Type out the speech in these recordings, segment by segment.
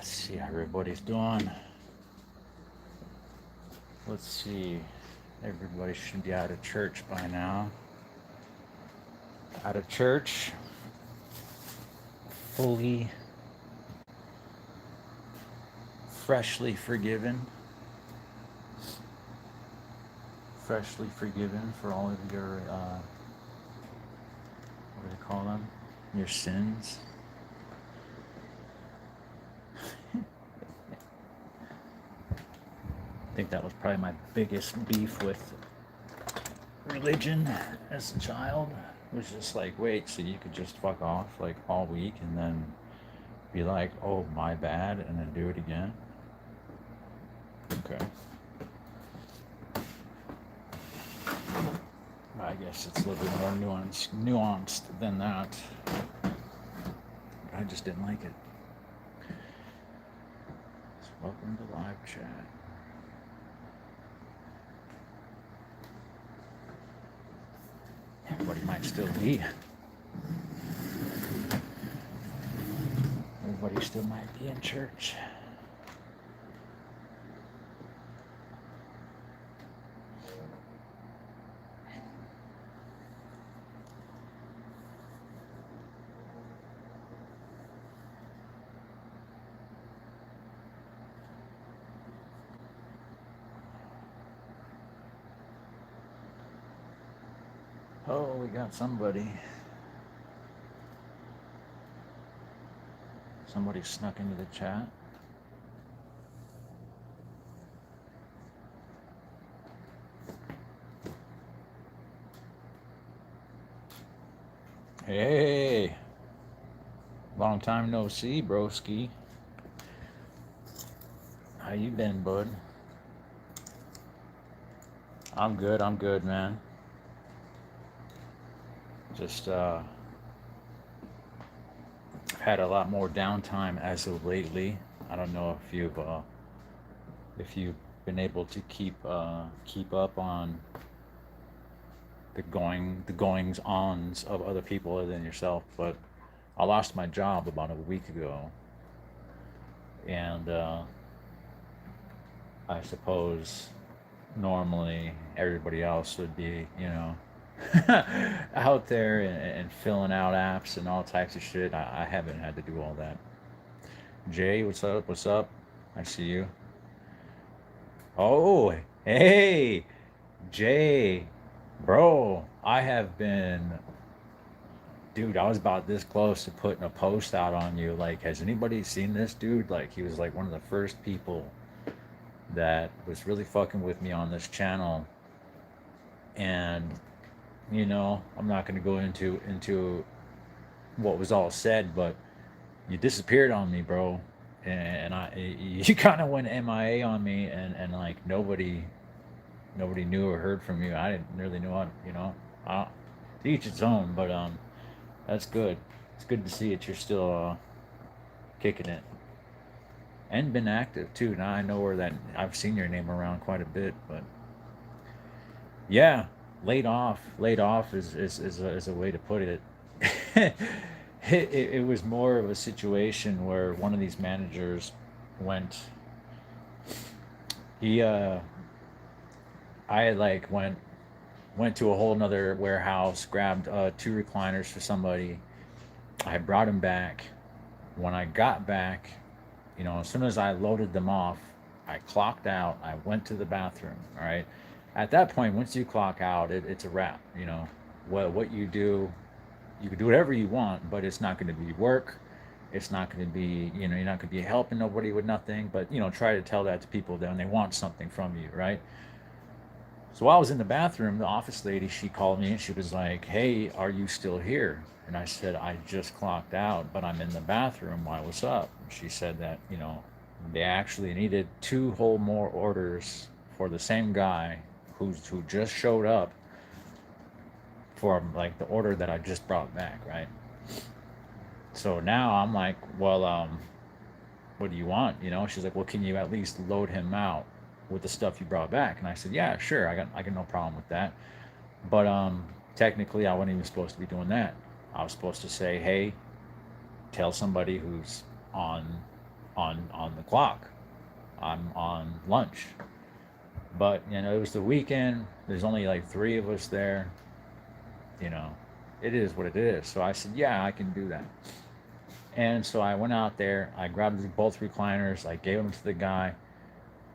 See how everybody's doing. Let's see. Everybody should be out of church by now. Out of church, fully, freshly forgiven. Freshly forgiven for all of your, what do they call them? Your sins. I think that was probably my biggest beef with religion as a child. It was just like, wait, so you could just fuck off like all week and then be like, oh, my bad, and then do it again? Okay. I guess it's a little bit more nuanced than that. I just didn't like it. So welcome to live chat. Everybody might still be. Everybody still might be in church. Oh, we got somebody. Somebody snuck into the chat. Hey, long time no see, broski. How you been, bud? I'm good, man. Just had a lot more downtime as of lately. I don't know if you've been able to keep up on the goings ons of other people other than yourself, but I lost my job about a week ago, and I suppose normally everybody else would be, out there and filling out apps and all types of shit. I haven't had to do all that. Jay, what's up? What's up? I see you. Oh, hey, Jay, bro. I have been, dude. I was about this close to putting a post out on you. Like, has anybody seen this dude? Like, he was like one of the first people that was really fucking with me on this channel, and I'm not going to go into what was all said, but you disappeared on me, bro, and you kind of went MIA on me, and like nobody knew or heard from you. I didn't really know how, to each its own, but that's good. It's good to see that you're still kicking it and been active too. Now I know where that I've seen your name around quite a bit, but yeah, laid off is a way to put it. It was more of a situation where one of these managers went, he I like went to a whole nother warehouse, grabbed two recliners for somebody. I brought him back. When I got back, as soon as I loaded them off, I clocked out. I went to the bathroom. All right. At that point, once you clock out, it's a wrap. What you do, you can do whatever you want, but it's not going to be work. It's not going to be, you're not going to be helping nobody with nothing. But try to tell that to people that when they want something from you, right? So while I was in the bathroom, the office lady, she called me and she was like, "Hey, are you still here?" And I said, "I just clocked out, but I'm in the bathroom. Why, what's up?" And she said that, they actually needed two whole more orders for the same guy who just showed up for like the order that I just brought back, right? So now I'm like, well, what do you want? She's like, well, can you at least load him out with the stuff you brought back? And I said, yeah, sure. I got no problem with that. But technically, I wasn't even supposed to be doing that. I was supposed to say, hey, tell somebody who's on o'clock. I'm on lunch. But, you know, it was the weekend. There's only like 3 of us there. You know, it is what it is. So I said, yeah, I can do that. And so I went out there. I grabbed both recliners. I gave them to the guy,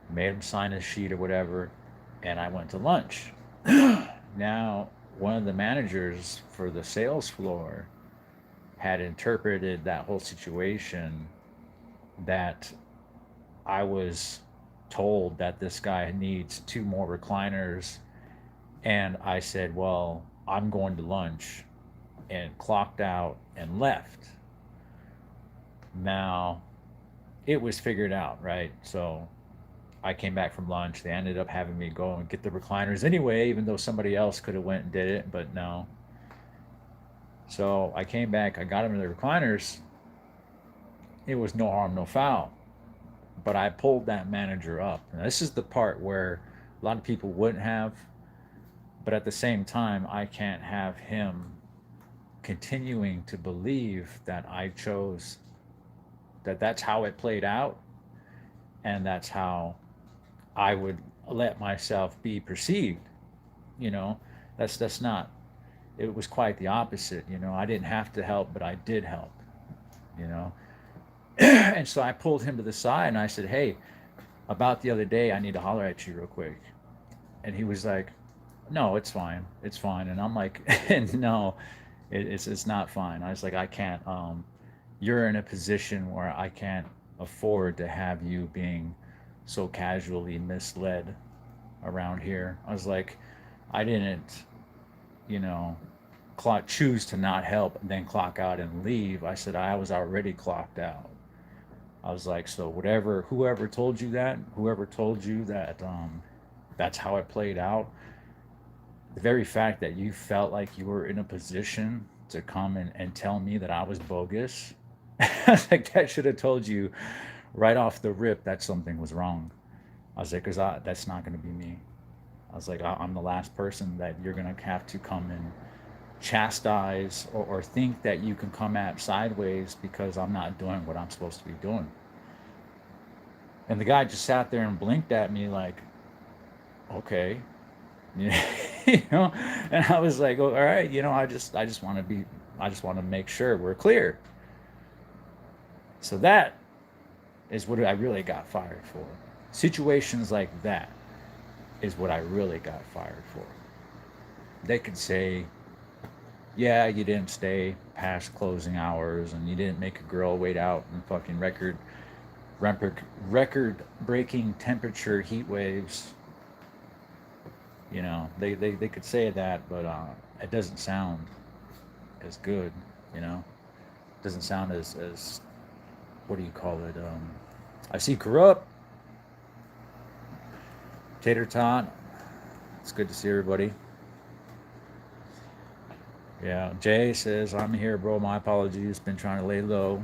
made him sign a sheet or whatever, and I went to lunch. Now, one of the managers for the sales floor had interpreted that whole situation that I was told that this guy needs 2 more recliners. And I said, well, I'm going to lunch, and clocked out and left. Now, it was figured out, right? So I came back from lunch. They ended up having me go and get the recliners anyway, even though somebody else could have went and did it, but no. So I came back, I got them the recliners. It was no harm, no foul. But I pulled that manager up. And this is the part where a lot of people wouldn't have, but at the same time, I can't have him continuing to believe that I chose, that that's how it played out, and that's how I would let myself be perceived. You know, that's not. It was quite the opposite. You know, I didn't have to help, but I did help. You know, and so I pulled him to the side and I said, "Hey, about the other day, I need to holler at you real quick." And he was like, "No, it's fine, it's fine." And I'm like, "No, it's not fine." I was like, "I can't. You're in a position where I can't afford to have you being so casually misled around here." I was like, "I didn't, you know, choose to not help and then clock out and leave." I said, "I was already clocked out." I was like, "So whatever, whoever told you that, whoever told you that that's how it played out, the very fact that you felt like you were in a position to come and tell me that I was bogus, I was like, that should have told you right off the rip that something was wrong." I was like, because that's not going to be me. I was like, I'm the last person that you're going to have to come and chastise, or think that you can come at sideways because I'm not doing what I'm supposed to be doing. And the guy just sat there and blinked at me like, okay, you know, and I was like, oh, all right, you know, I just want to be, I just want to make sure we're clear. So that is what I really got fired for. Situations like that is what I really got fired for. They could say, yeah, you didn't stay past closing hours and you didn't make a girl wait out in fucking record breaking temperature heat waves. You know, they could say that, but it doesn't sound as good, you know. It doesn't sound as what do you call it? I see Corrupt. Tater Tot. It's good to see everybody. Yeah, Jay says, I'm here, bro. My apologies. Been trying to lay low.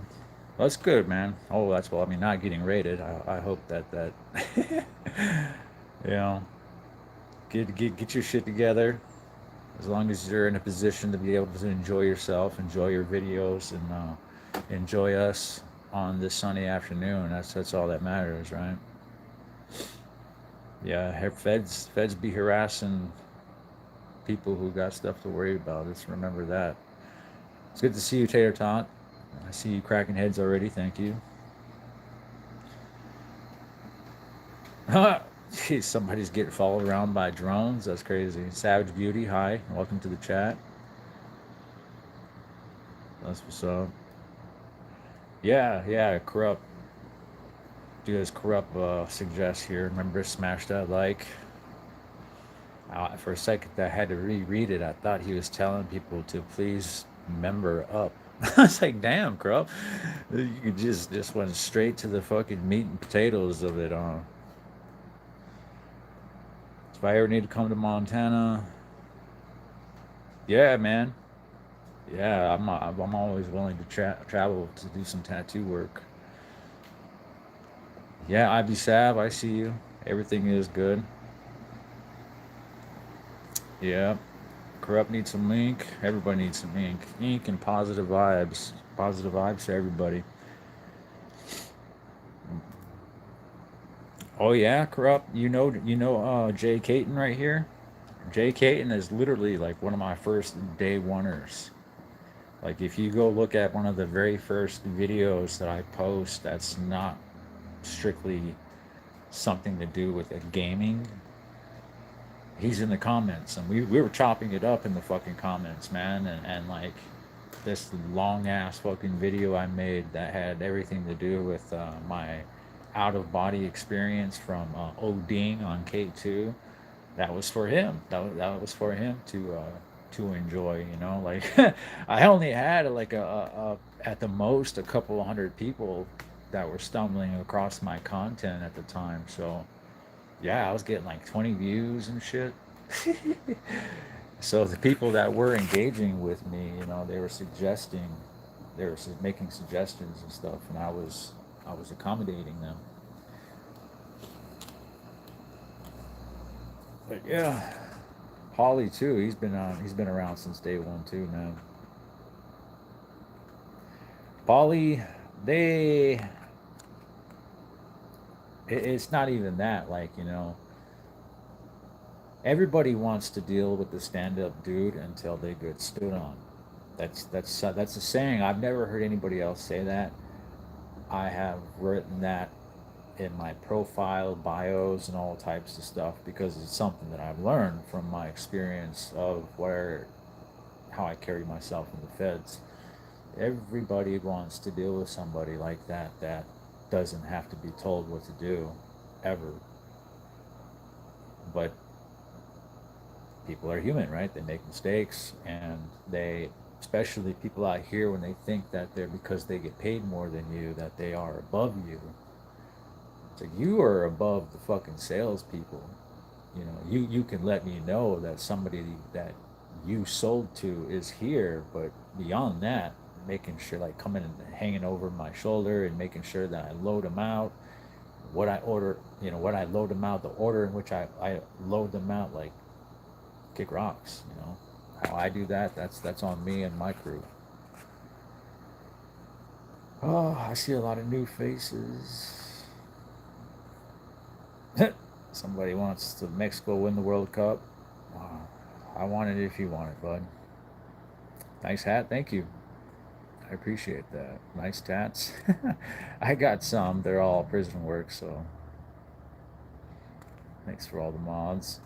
Well, that's good, man. Oh, that's well. I mean, not getting rated. I hope that you know, get your shit together. As long as you're in a position to be able to enjoy yourself, enjoy your videos, and enjoy us on this sunny afternoon. That's all that matters, right? Yeah, feds be harassing people who got stuff to worry about. Let's remember that. It's good to see you, Tater Tot. I see you cracking heads already. Thank you. Jeez, somebody's getting followed around by drones. That's crazy. Savage Beauty, hi. Welcome to the chat. That's what's up. Yeah, Corrupt. Do as Corrupt suggests here. Remember, smash that like. For a second, I had to reread it. I thought he was telling people to please member up. I was like, damn, Corrupt. You could just went straight to the fucking meat and potatoes of it. If I ever need to come to Montana, yeah, man. Yeah, I'm always willing to travel to do some tattoo work. Yeah, Ivy Sav, I see you. Everything is good. Yeah. Corrupt needs some ink. Everybody needs some ink. Ink and positive vibes. Positive vibes to everybody. Oh yeah, corrupt. Jay Caton right here. Jay Caton is literally like one of my first day oneers. Like if you go look at one of the very first videos that I post, that's not strictly something to do with a gaming. He's in the comments, and we were chopping it up in the fucking comments, man, and like this long ass fucking video I made that had everything to do with my out of body experience from ODing on K2. That was for him. That was for him to enjoy. You know, like I only had like at the most a couple of hundred people that were stumbling across my content at the time. So yeah, I was getting like 20 views and shit. So the people that were engaging with me, you know, they were making suggestions and stuff, and I was accommodating them. But yeah, Holly too. He's been around since day one too, man. Polly, they it's not even that. Like everybody wants to deal with the stand-up dude until they get stood on. That's a saying. I've never heard anybody else say that. I have written that in my profile, bios, and all types of stuff because it's something that I've learned from my experience of how I carry myself in the feds. Everybody wants to deal with somebody like that doesn't have to be told what to do, ever. But people are human, right? They make mistakes, and especially people out here, when they think that they're because they get paid more than you, that they are above you. It's like you are above the fucking salespeople. You can let me know that somebody that you sold to is here, but beyond that, making sure like coming and hanging over my shoulder and making sure that I load them out, what I order, what I load them out, the order in which I load them out, like kick rocks. How I do that, that's on me and my crew. Oh, I see a lot of new faces. Somebody wants to Mexico win the World Cup. Wow. I want it if you want it, bud. Nice hat, thank you. I appreciate that. Nice tats. I got some. They're all prison work, so thanks for all the mods.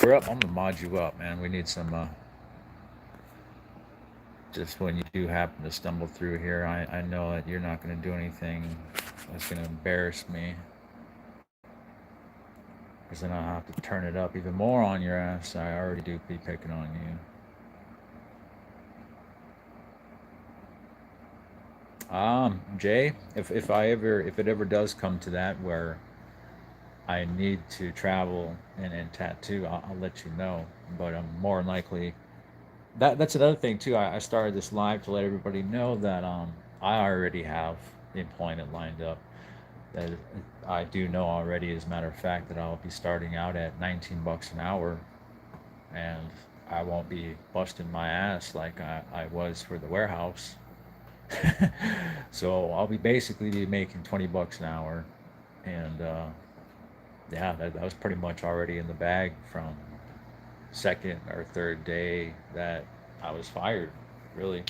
We're up. I'm gonna mod you up, man. We need some. Just when you do happen to stumble through here, I know that you're not gonna do anything that's gonna embarrass me, because then I'll have to turn it up even more on your ass. I already do be picking on you. Jay, if it ever does come to that where I need to travel and tattoo, I'll let you know. But I'm more than likely that's another thing too. I started this live to let everybody know that I already have employment lined up. That I do know already, as a matter of fact, that I'll be starting out at 19 bucks an hour, and I won't be busting my ass like I was for the warehouse. So I'll be basically be making 20 bucks an hour, and yeah, that was pretty much already in the bag from second or third day that I was fired. Really,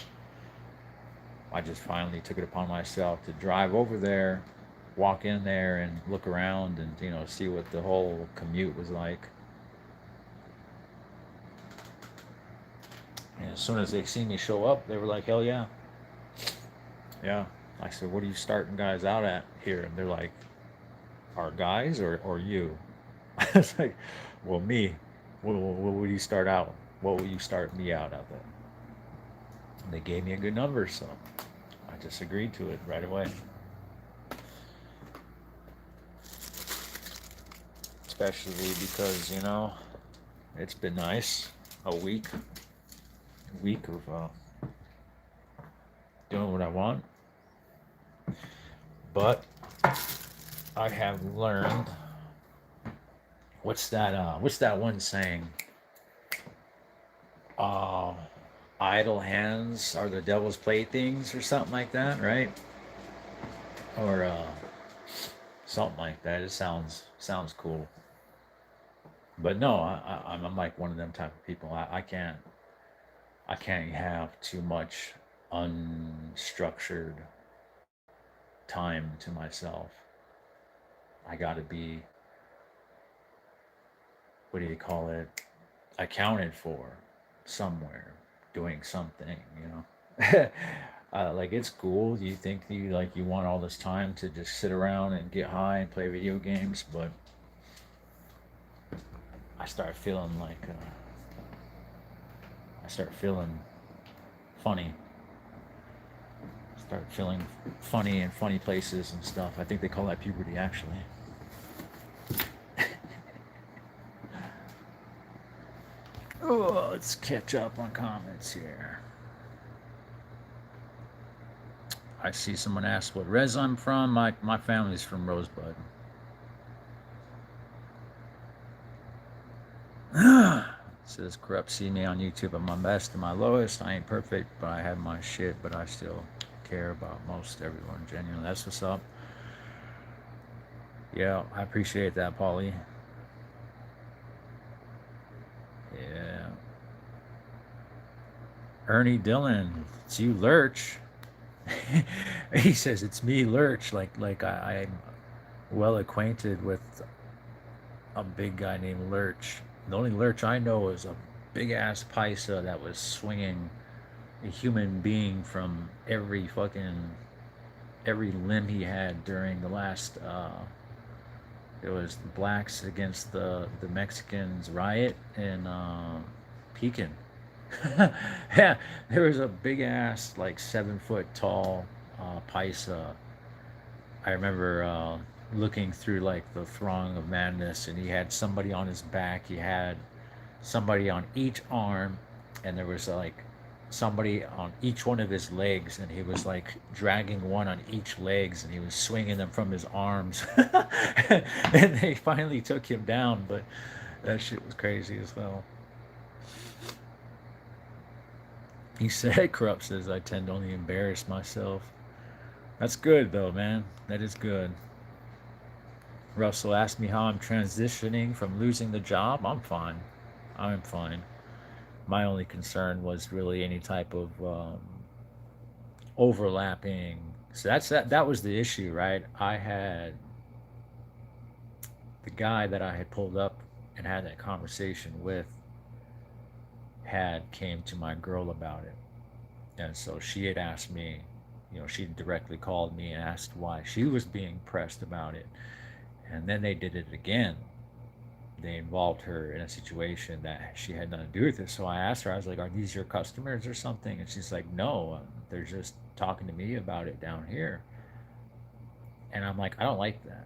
I just finally took it upon myself to drive over there, walk in there, and look around and see what the whole commute was like. And as soon as they see me show up, they were like, "Hell yeah, yeah." I said, "What are you starting guys out at here?" And they're like, "Our guys or you?" I was like, "Well, me. What would you start out? What would you start me out at?" And they gave me a good number, so I just agreed to it right away. Especially because it's been nice, a week of doing what I want, but I have learned what's that one saying? Uh, idle hands are the devil's playthings, or something like that, right? Or something like that. It sounds cool. But no, I'm like one of them type of people. I can't have too much unstructured time to myself. I got to be, what do you call it, accounted for somewhere, doing something, you know. Like it's cool. You think you want all this time to just sit around and get high and play video games, but I start feeling like I start feeling funny. Start feeling funny in funny places and stuff. I think they call that puberty, actually. Oh, let's catch up on comments here. I see someone asked what res I'm from. My family's from Rosebud. Says corrupt, see me on YouTube at my best and my lowest. I ain't perfect, but I have my shit, but I still care about most everyone. Genuinely, that's what's up. Yeah, I appreciate that, Paulie. Yeah. Ernie Dillon, it's you, Lurch. He says it's me, Lurch. Like I'm well acquainted with a big guy named Lurch. The only Lurch I know is a big ass paisa that was swinging a human being from every limb he had during the last it was the blacks against the Mexicans riot in Pekin. Yeah, there was a big ass like 7 foot tall paisa. I remember looking through like the throng of madness, and he had somebody on his back. He had somebody on each arm, and there was like somebody on each one of his legs, and he was like dragging one on each legs, and he was swinging them from his arms. And they finally took him down, but that shit was crazy as well. He said, Corrupt says, I tend to only embarrass myself. That's good though, man. That is good. Russell asked me how I'm transitioning from losing the job. I'm fine. I'm fine. My only concern was really any type of overlapping. So that was the issue, right? I had the guy that I had pulled up and had that conversation with had came to my girl about it. And so she had asked me, she directly called me and asked why she was being pressed about it. And then they did it again. They involved her in a situation that she had nothing to do with it. So I asked her, I was like, are these your customers or something? And she's like, no, they're just talking to me about it down here. And I'm like, I don't like that.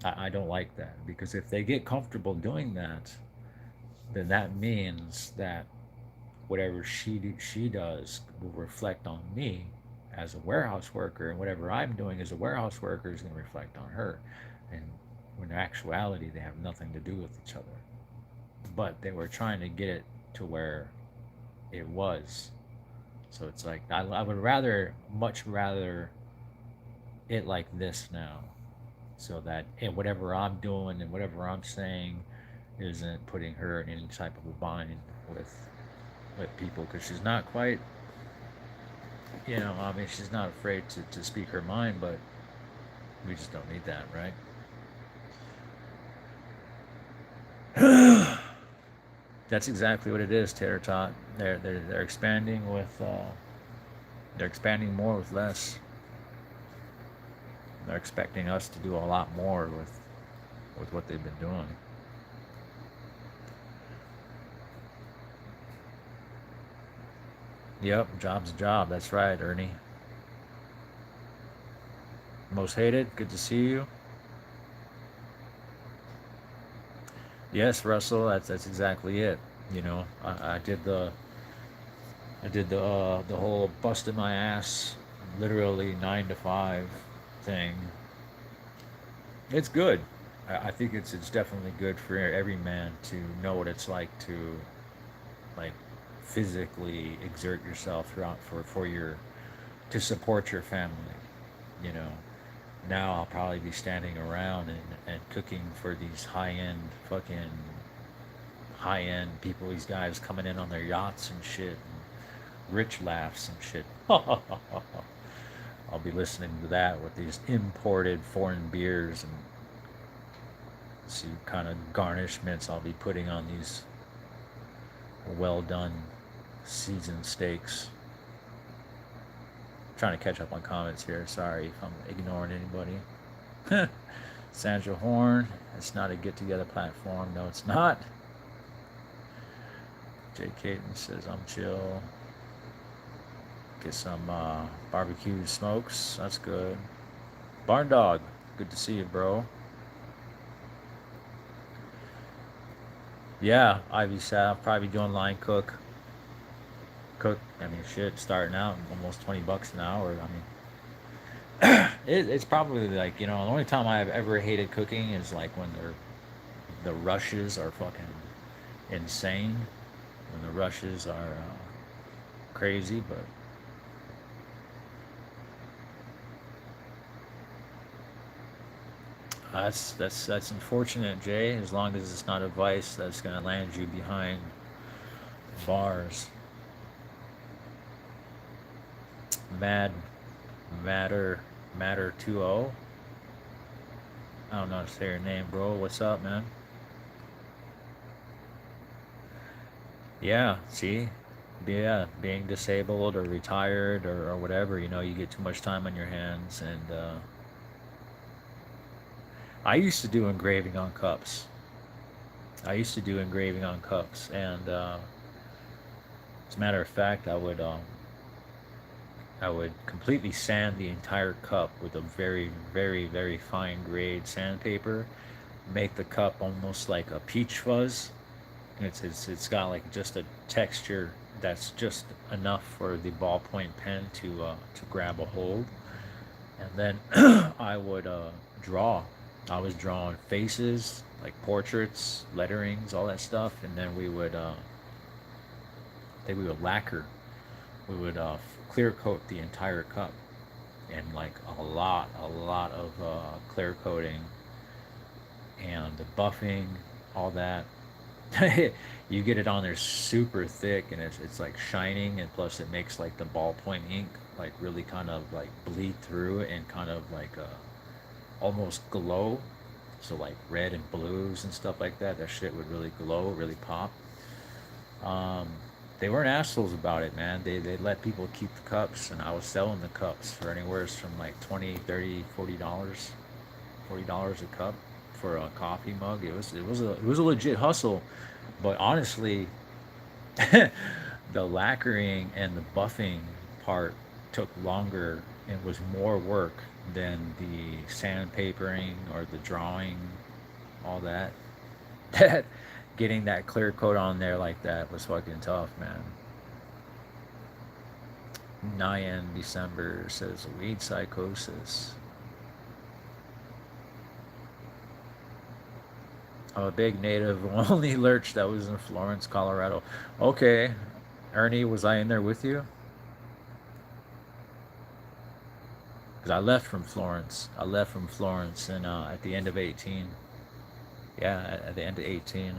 I don't like that, because if they get comfortable doing that, then that means that whatever she does will reflect on me as a warehouse worker, and whatever I'm doing as a warehouse worker is going to reflect on her. And when in actuality, they have nothing to do with each other. But they were trying to get it to where it was. So it's like I would much rather it like this now, so that whatever I'm doing and whatever I'm saying isn't putting her in any type of a bind with people, because she's not quite, I mean, she's not afraid to speak her mind, but we just don't need that, right? That's exactly what it is, Tater Tot. They're expanding with they're expanding more with less. They're expecting us to do a lot more with what they've been doing. Yep, job's a job. That's right, Ernie. Most hated. Good to see you. Yes, Russell. That's exactly it. I did the whole busted my ass, literally 9 to 5 thing. It's good. I think it's definitely good for every man to know what it's like to, like, physically exert yourself throughout for your to support your family. You know, Now I'll probably be standing around and cooking for these high end people, these guys coming in on their yachts and shit, and rich laughs and shit. I'll be listening to that with these imported foreign beers and see kind of garnishments I'll be putting on these well done seasoned steaks. Trying to catch up on comments here. Sorry if I'm ignoring anybody. Sandra Horn, it's not a get together platform. No, it's not. Jay Caton says I'm chill. Get some barbecue smokes. That's good. Barn Dog, good to see you, bro. Yeah, Ivy said I'll probably be doing line cook. I mean, shit, starting out almost $20 an hour. I mean, it's probably like, the only time I've ever hated cooking is like when the rushes are fucking insane. When the rushes are crazy, but that's unfortunate, Jay. As long as it's not a vice that's gonna land you behind bars. Mad Matter 2-0. I don't know how to say your name, bro. What's up, man? Yeah, see? Yeah, being disabled or retired or whatever, you get too much time on your hands. And I used to do engraving on cups. And as a matter of fact, I would completely sand the entire cup with a very, very, very fine grade sandpaper, make the cup almost like a peach fuzz. It's got like just a texture that's just enough for the ballpoint pen to grab a hold. And then I would draw. I was drawing faces, like portraits, letterings, all that stuff, and then we would lacquer. We would clear coat the entire cup, and like a lot of clear coating and the buffing, all that. You get it on there super thick, and it's like shining, and plus it makes like the ballpoint ink like really kind of like bleed through and kind of like almost glow. So like red and blues and stuff like that. That shit would really glow, really pop. Um, they weren't assholes about it, man. They let people keep the cups, and I was selling the cups for anywhere from like 20, 30, $40, $40 a cup for a coffee mug. It was a legit hustle, but honestly, the lacquering and the buffing part took longer and was more work than the sandpapering or the drawing, all that. That getting that clear coat on there like that was fucking tough, man. Nyan December says weed psychosis. I'm a big native only lurch that was in Florence, Colorado. Okay, Ernie, was I in there with you? Because I left from Florence. I left from Florence and at the end of 18. Yeah, at the end of 18.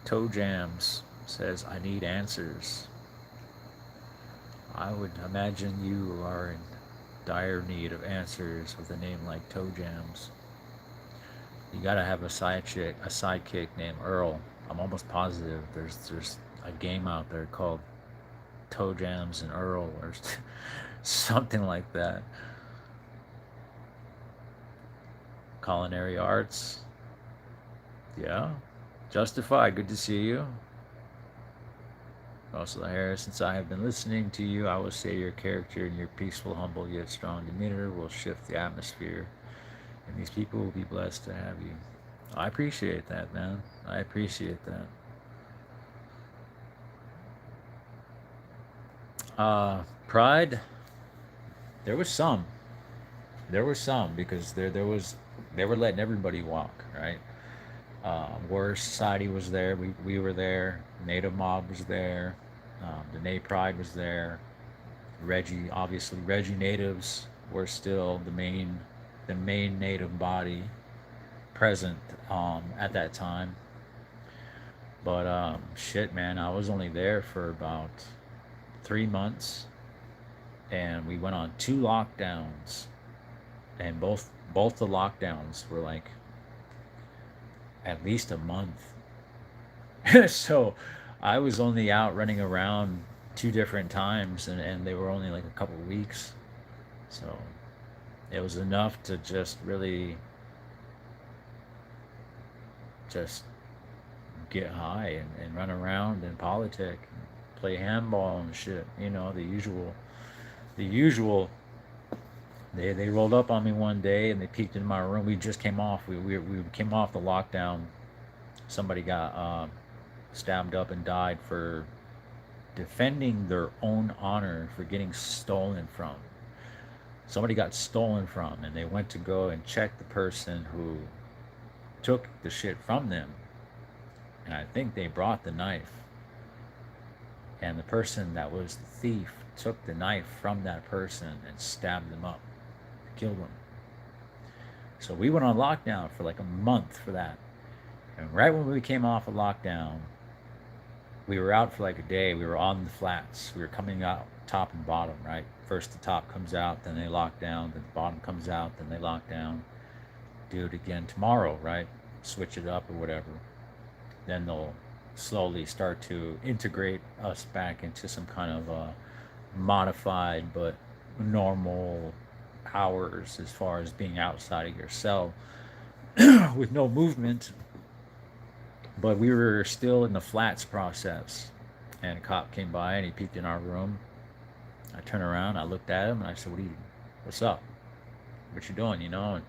Toe Jams says, I need answers. I would imagine you are in dire need of answers with a name like Toe Jams. You gotta have a sidekick named Earl. I'm almost positive there's a game out there called Toe Jams and Earl or something like that. Culinary arts. Yeah. Justified, good to see you. Also, Harris, since I have been listening to you, I will say your character and your peaceful, humble, yet strong demeanor will shift the atmosphere, and these people will be blessed to have you. I appreciate that, man. I appreciate that. Pride, there was some. There was some because they were letting everybody walk, right? Warrior Society was there. We were there. Native Mob was there. Nate Pride was there. Reggie, obviously, Reggie natives were still the main native body present at that time. But shit, man, I was only there for about 3 months, and we went on two lockdowns, and both the lockdowns were like at least a month. So I was only out running around two different times, and they were only like a couple weeks. So it was enough to just really just get high and run around and politic, and play handball and shit. You know, the usual. The usual. They rolled up on me one day and they peeked in my room. We just came off. We came off the lockdown. Somebody got stabbed up and died for defending their own honor, for getting stolen from. Somebody got stolen from, and they went to go and check the person who took the shit from them. And I think they brought the knife. And the person that was the thief took the knife from that person and stabbed them up, killed them. So we went on lockdown for like a month for that. And right when we came off of lockdown, we were out for like a day. We were on the flats. We were coming out top and bottom, right? First the top comes out, then they lock down, then the bottom comes out, then they lock down. Do it again tomorrow, right? Switch it up or whatever. Then they'll slowly start to integrate us back into some kind of modified but normal hours as far as being outside of your cell with no movement. But we were still in the flats process, and a cop came by and he peeked in our room. I turned around, I looked at him, and I said, what's up? What you doing, you know?" And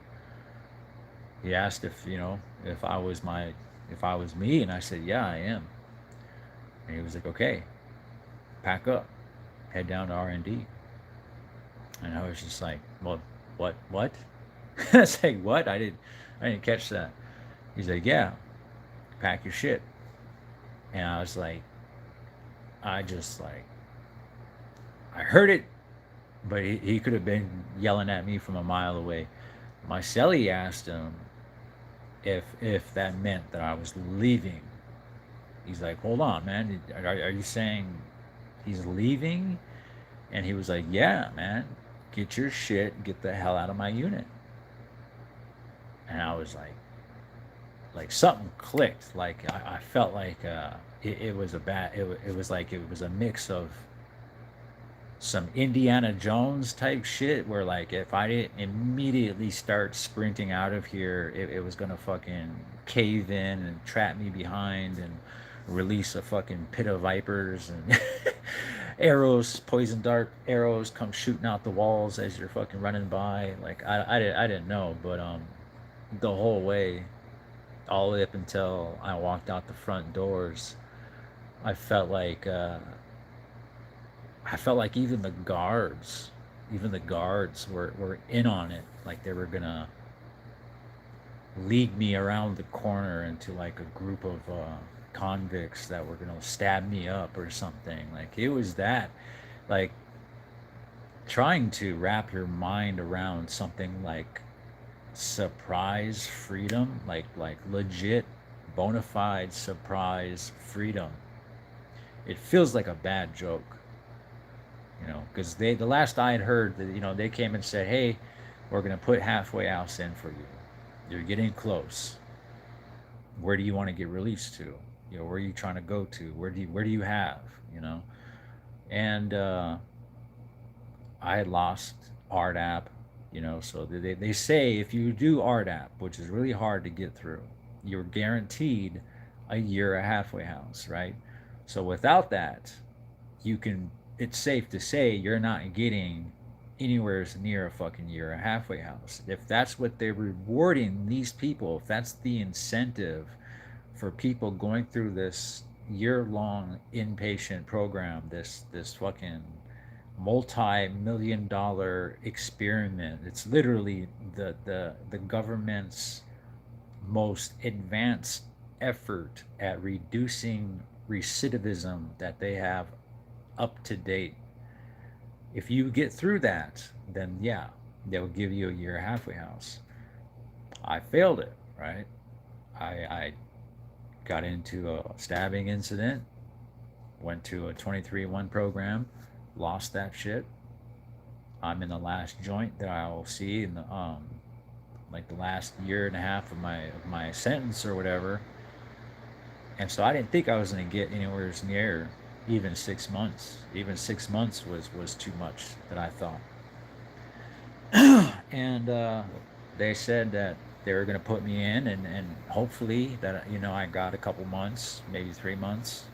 he asked if, if I was me, and I said, "Yeah, I am." And he was like, "Okay, pack up, head down to R&D." And I was just like, "Well, what?" I was like, "What? I didn't catch that." He's like, "Yeah, pack your shit." And I was like, I just like, I heard it, but he could have been yelling at me from a mile away. My cellie asked him if that meant that I was leaving. He's like, "Hold on, man. Are you saying he's leaving?" And he was like, "Yeah, man. Get your shit. Get the hell out of my unit." And I was like something clicked. Like I felt like it was a bad. It was like it was a mix of some Indiana Jones type shit, where like if I didn't immediately start sprinting out of here, it was gonna fucking cave in and trap me behind and release a fucking pit of vipers and arrows, poison dart arrows come shooting out the walls as you're fucking running by. Like I didn't know, but the whole way, all the way up until I walked out the front doors, I felt like even the guards were in on it. Like they were gonna lead me around the corner into like a group of convicts that were gonna stab me up or something. Like it was that, like trying to wrap your mind around something like surprise freedom, like legit, bona fide surprise freedom. It feels like a bad joke, because the last I had heard that they came and said, "Hey, we're gonna put halfway house in for you. You're getting close. Where do you want to get released to? Where are you trying to go to? Where do you have? You know?" And I had lost RDAP. So they say if you do RDAP, which is really hard to get through, you're guaranteed a year of halfway house, right? So without that, you can. It's safe to say you're not getting anywhere near a fucking year a halfway house. If that's what they're rewarding these people, if that's the incentive for people going through this year-long inpatient program, this fucking multi-million-dollar experiment, it's literally the government's most advanced effort at reducing recidivism that they have up to date. If you get through that, then yeah, they'll give you a year halfway house. I failed it, right? I got into a stabbing incident, went to a 23-1 program, lost that shit. I'm in the last joint that I'll see in the like the last year and a half of my sentence or whatever. And so I didn't think I was going to get anywhere near even 6 months. Even 6 months was too much that I thought. And they said that they were going to put me in, and hopefully that I got a couple months, maybe 3 months.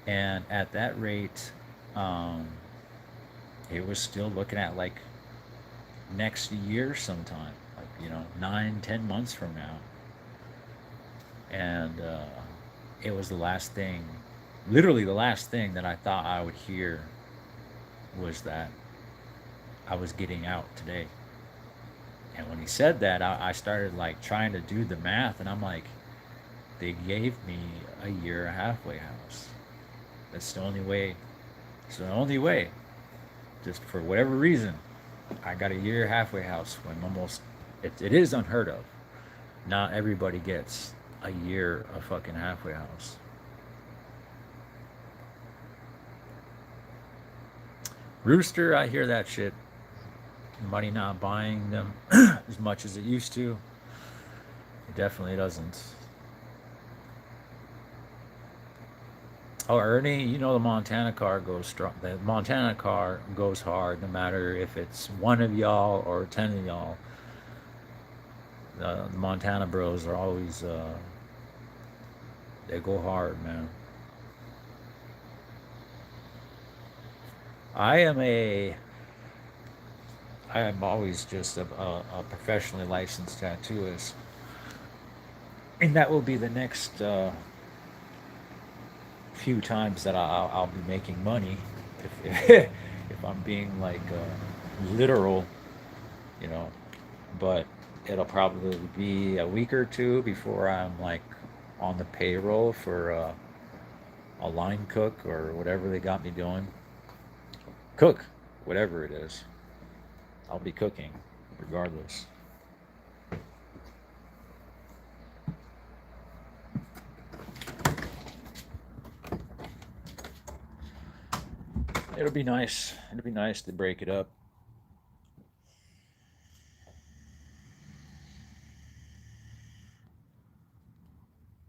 And at that rate, um, it was still looking at like next year sometime, like 9, 10 months from now. And it was the last thing, literally the last thing that I thought I would hear was that I was getting out today. And when he said that, I started like trying to do the math, and I'm like, they gave me a year a halfway house. That's the only way. It's the only way. Just for whatever reason, I got a year halfway house when almost it is unheard of. Not everybody gets a year of fucking halfway house. Rooster, I hear that shit. Money not buying them as much as it used to. It definitely doesn't. Oh, Ernie, the Montana car goes strong. The Montana car goes hard, no matter if it's one of y'all or 10 of y'all. The Montana bros are always, they go hard, man. I am a, I am always just a professionally licensed tattooist, and that will be the next few times that I'll be making money, if if I'm being like literal, you know. But it'll probably be a week or two before I'm like on the payroll for a line cook or whatever they got me doing. Cook, whatever it is, I'll be cooking regardless. It'll be nice. It'll be nice to break it up.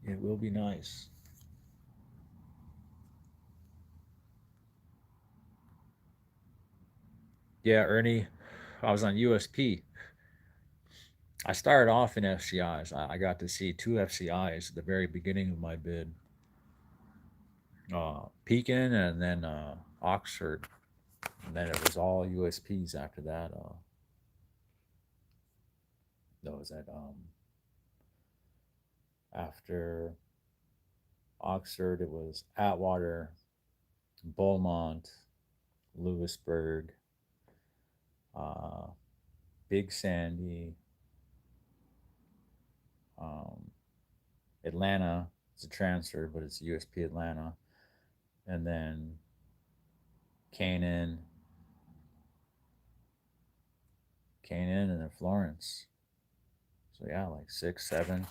It will be nice. Yeah, Ernie, I was on USP. I started off in FCIs. I got to see two FCIs at the very beginning of my bid. Pekin and then Oxford. And then it was all USPs after that. That was at after Oxford, it was Atwater, Beaumont, Lewisburg, uh, Big Sandy, um, Atlanta. It's a transfer, but it's USP Atlanta, and then Canaan, Canaan, and then Florence. So yeah, like six, seven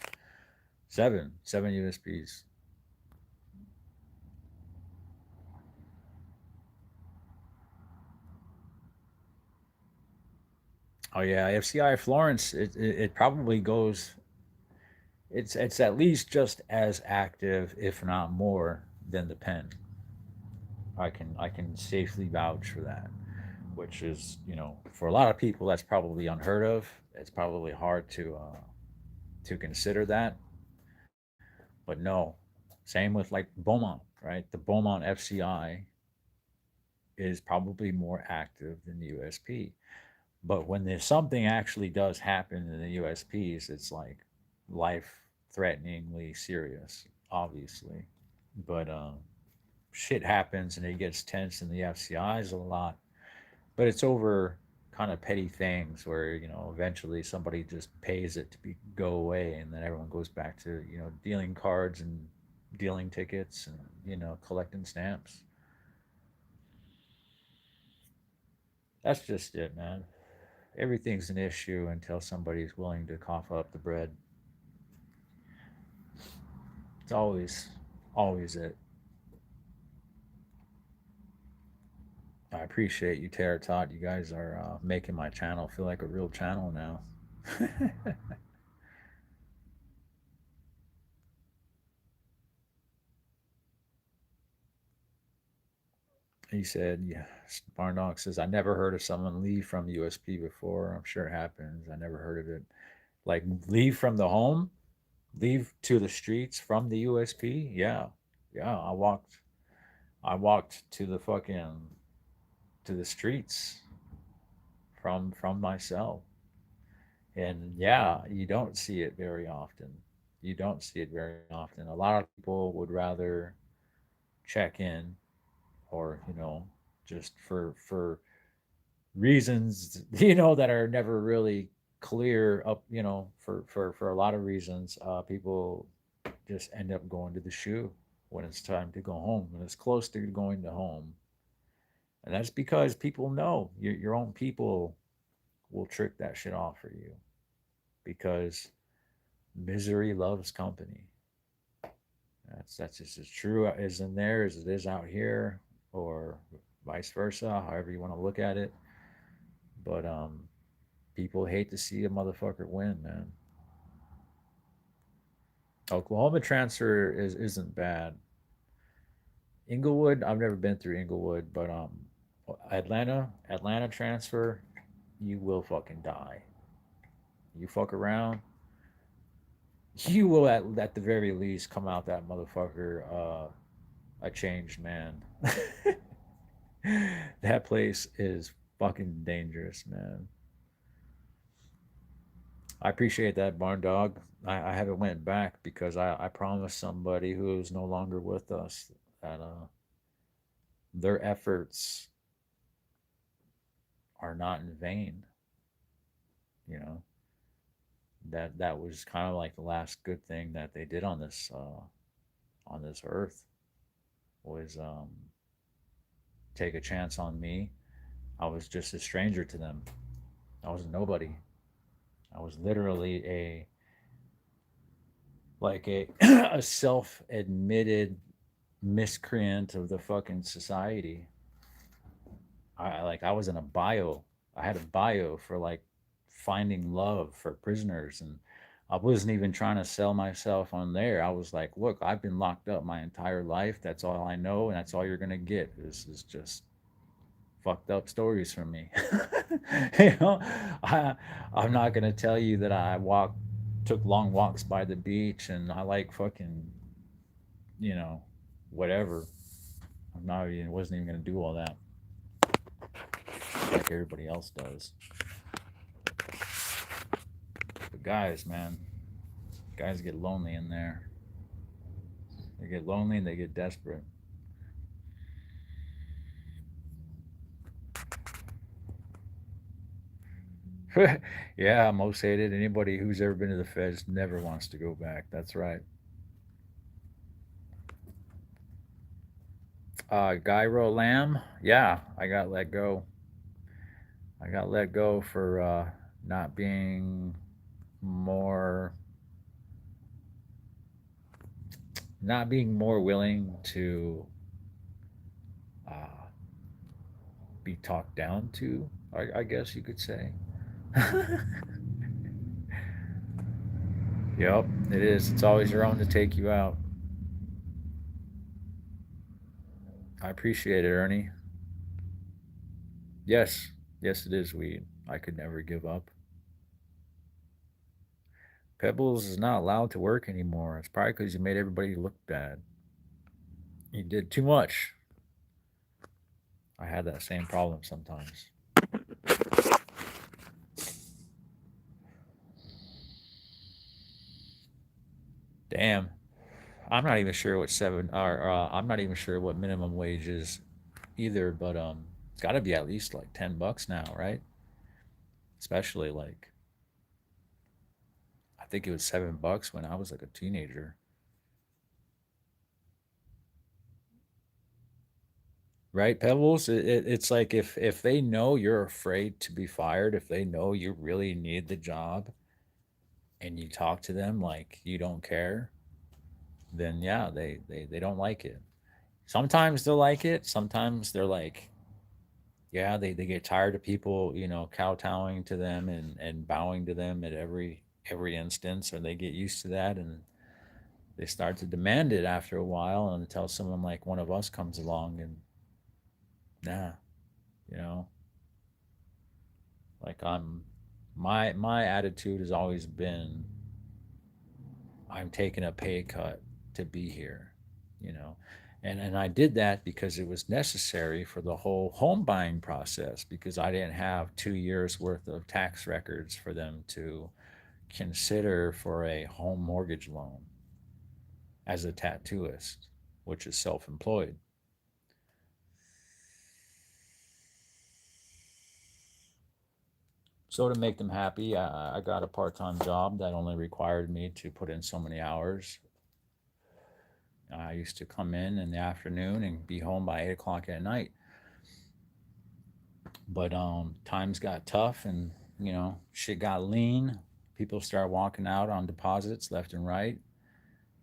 USPs. Oh yeah, FCI Florence. It probably goes. It's at least just as active, if not more, than the pen. I can safely vouch for that, which is for a lot of people that's probably unheard of. It's probably hard to consider that, but no. Same with like Beaumont, right? The Beaumont FCI is probably more active than the USP. But when there's something actually does happen in the USPs, it's like life threateningly serious, obviously. But shit happens and it gets tense in the FCIs a lot. But it's over kind of petty things where eventually somebody just pays it to go away, and then everyone goes back to dealing cards and dealing tickets and collecting stamps. That's just it, man. Everything's an issue until somebody's willing to cough up the bread. It's always it. I appreciate you, Tara Tot. You guys are making my channel feel like a real channel now. He said, yeah, Barn Dog says, I never heard of someone leave from USP before. I'm sure it happens. I never heard of it. Like, leave from the home, leave to the streets from the USP. Yeah. Yeah. I walked to the fucking, to the streets from my cell. And yeah, you don't see it very often. You don't see it very often. A lot of people would rather check in, or just for reasons that are never really clear up, for a lot of reasons. People just end up going to the shoe when it's time to go home, when it's close to going to home. And that's because people know your own people will trick that shit off for you, because misery loves company. That's just as true as in there as it is out here, or vice versa, however you want to look at it. But people hate to see a motherfucker win, man. Oklahoma transfer isn't bad. Inglewood, I've never been through Inglewood, but Atlanta transfer, you will fucking die. You fuck around, you will at the very least come out that motherfucker a changed man. That place is fucking dangerous, man. I appreciate that, Barn Dog. I haven't went back because I promised somebody who is no longer with us that their efforts are not in vain. You know, that was kind of like the last good thing that they did on this earth, was take a chance on me. I was just a stranger to them. I was nobody. I was literally a a self-admitted miscreant of the fucking society. I was in a bio. I had a bio for like finding love for prisoners, and I wasn't even trying to sell myself on there. I was like, look, I've been locked up my entire life. That's all I know, and that's all you're gonna get. This is just fucked up stories from me. you know, I I'm not gonna tell you that I took long walks by the beach, and I like fucking, you know, whatever. I'm not even wasn't even gonna do all that like everybody else does. But guys, man, guys get lonely in there. They get lonely and they get desperate. Yeah, most hated. Anybody who's ever been to the feds never wants to go back. That's right. Gyro Lamb. Yeah, I got let go. I got let go for not being more more willing to uh, be talked down to. I guess you could say. Yep, it is. It's always your own to take you out. I appreciate it, Ernie. Yes, yes, it is weed. I could never give up. Pebbles is not allowed to work anymore. It's probably because you made everybody look bad. You did too much. I had that same problem sometimes. Damn, I'm not even sure what seven, or I'm not even sure what minimum wage is either. But it's got to be at least like $10 now, right? Especially like, I think it was $7 when I was like a teenager. right, Pebbles? It's like if they know you're afraid to be fired, if they know you really need the job, and you talk to them like you don't care, then yeah, they don't like it. Sometimes they'll like it. Sometimes they're like, yeah, they get tired of people, kowtowing to them and bowing to them at every instance, or they get used to that and they start to demand it after a while until someone like one of us comes along and nah, you know, like my attitude has always been I'm taking a pay cut to be here, you know. And I did that because it was necessary for the whole home buying process because I didn't have 2 years worth of tax records for them to consider for a home mortgage loan as a tattooist, which is self-employed. So to make them happy, I got a part-time job that only required me to put in so many hours. I used to come in the afternoon and be home by 8 o'clock at night. But times got tough, and shit got lean. People started walking out on deposits left and right.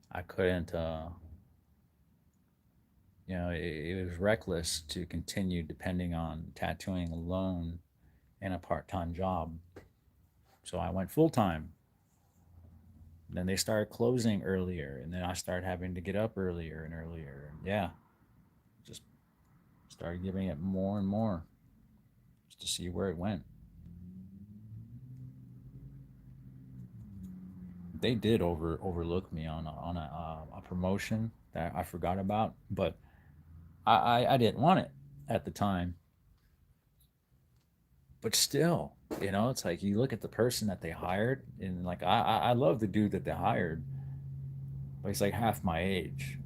I couldn't. It was reckless to continue depending on tattooing alone and a part-time job. So I went full time. Then they started closing earlier, and then I started having to get up earlier and earlier. And yeah, just started giving it more and more just to see where it went. They did overlook me on a promotion that I forgot about, but I didn't want it at the time. But still, it's like you look at the person that they hired, and like I love the dude that they hired, but he's like half my age.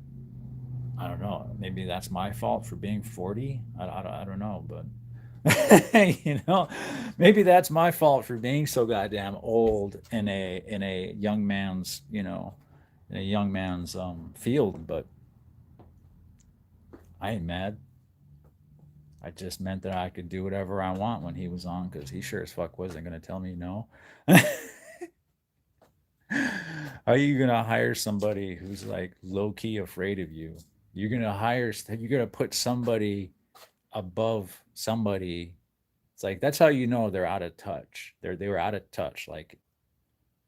I don't know. Maybe that's my fault for being 40. I don't know, but maybe that's my fault for being so goddamn old in a young man's field. But I ain't mad. I just meant that I could do whatever I want when he was on because he sure as fuck wasn't gonna tell me no. How are you gonna hire somebody who's like low key afraid of you? You're gonna put somebody above somebody. It's like that's how you know they're out of touch. They were out of touch. Like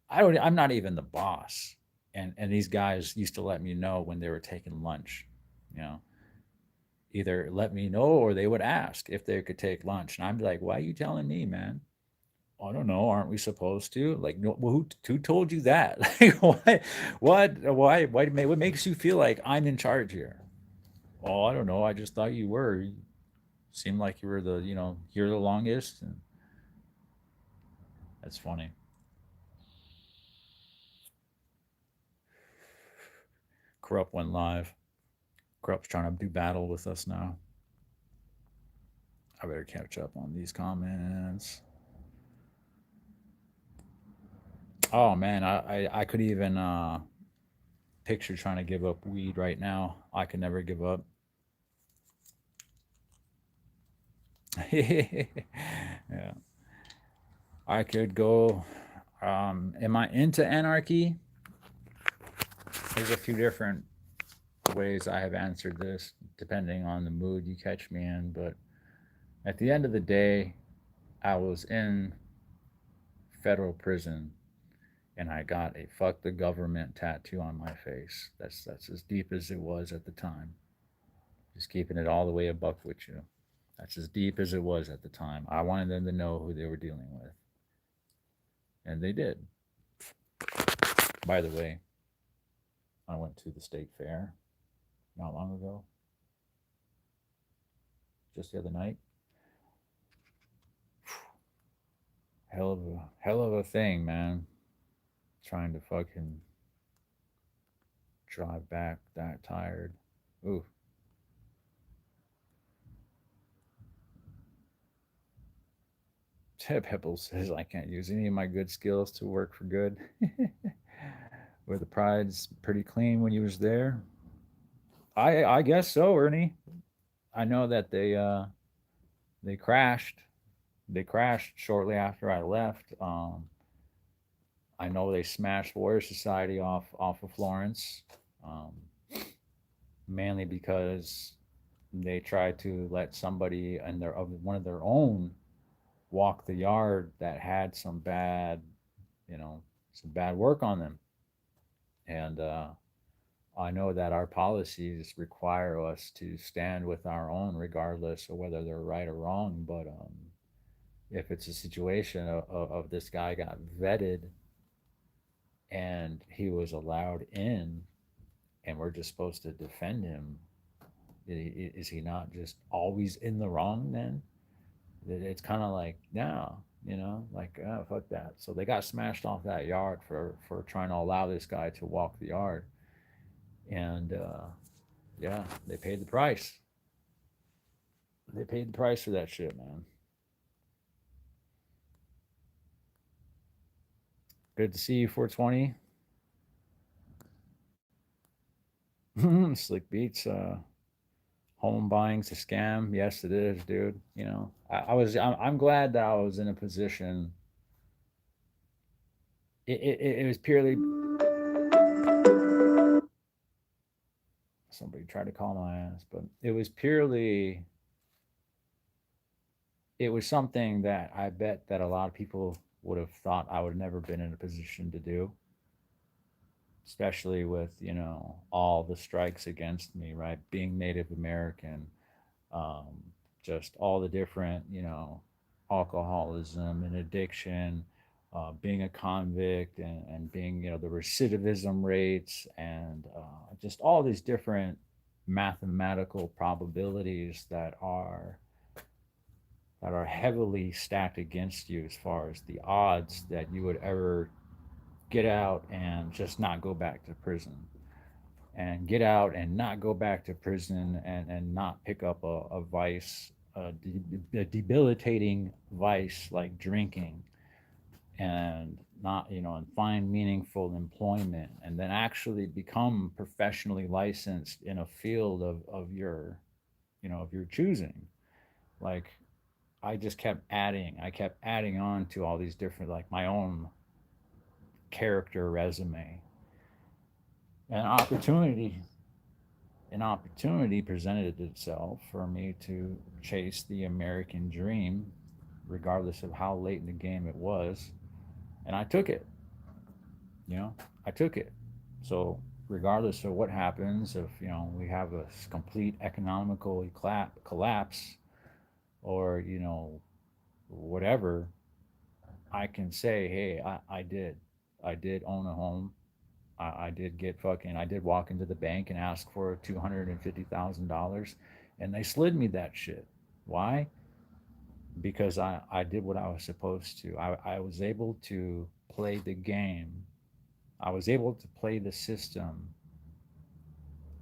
I'm not even the boss. And these guys used to let me know when they were taking lunch. You know, either let me know or they would ask if they could take lunch. And I'd be like, why are you telling me, man? I don't know. Aren't we supposed to? Like, no, well, who told you that? Like, what makes you feel like I'm in charge here? Oh, I don't know. I just thought you were. You seemed like you were here the longest. And that's funny. Corrupt went live. Corrupt's trying to do battle with us now. I better catch up on these comments. Oh man, I could even picture trying to give up weed right now. I could never give up. Yeah, I could go. Am I into anarchy? There's a few different ways I have answered this, depending on the mood you catch me in. But at the end of the day, I was in federal prison and I got a fuck the government tattoo on my face. That's as deep as it was at the time. Just keeping it all the way a buck with you. That's as deep as it was at the time. I wanted them to know who they were dealing with. And they did. By the way, I went to the state fair not long ago, just the other night. Hell of a thing, man. Trying to fucking drive back that tired. Ooh. Ted Pebble says I can't use any of my good skills to work for good. Where the pride's pretty clean when you was there. I guess so, Ernie. I know that they crashed. They crashed shortly after I left. I know they smashed Warrior Society off of Florence, um, mainly because they tried to let somebody and their of one of their own walk the yard that had some bad, you know, some bad work on them. And I know that our policies require us to stand with our own, regardless of whether they're right or wrong. But if it's a situation of this guy got vetted and he was allowed in, and we're just supposed to defend him, is he not just always in the wrong then? It's kind of like, no, like, oh, fuck that. So they got smashed off that yard for trying to allow this guy to walk the yard. And yeah, they paid the price. They paid the price for that shit, man. Good to see you, 420. Slick Beats. Home buying's a scam. Yes, it is, dude. I'm glad that I was in a position. It was purely somebody tried to call my ass, but it was something that I bet that a lot of people would have thought I would have never been in a position to do, especially with all the strikes against me, right? Being Native American, um, just all the different, alcoholism and addiction, being a convict, and being, the recidivism rates, and just all these different mathematical probabilities that are heavily stacked against you as far as the odds that you would ever get out and just not go back to prison, and get out and not go back to prison, and not pick up a vice, a debilitating vice like drinking, and not, and find meaningful employment, and then actually become professionally licensed in a field of your choosing. Like, I kept adding on to all these different, like, my own character resume. An opportunity presented itself for me to chase the American dream, regardless of how late in the game it was, and I took it. I took it. So, regardless of what happens, if we have a complete economical collapse, or whatever, I can say, hey, I did own a home. I did get fucking. I did walk into the bank and ask for $250,000, and they slid me that shit. Why? Because I did what I was supposed to. I was able to play the game. I was able to play the system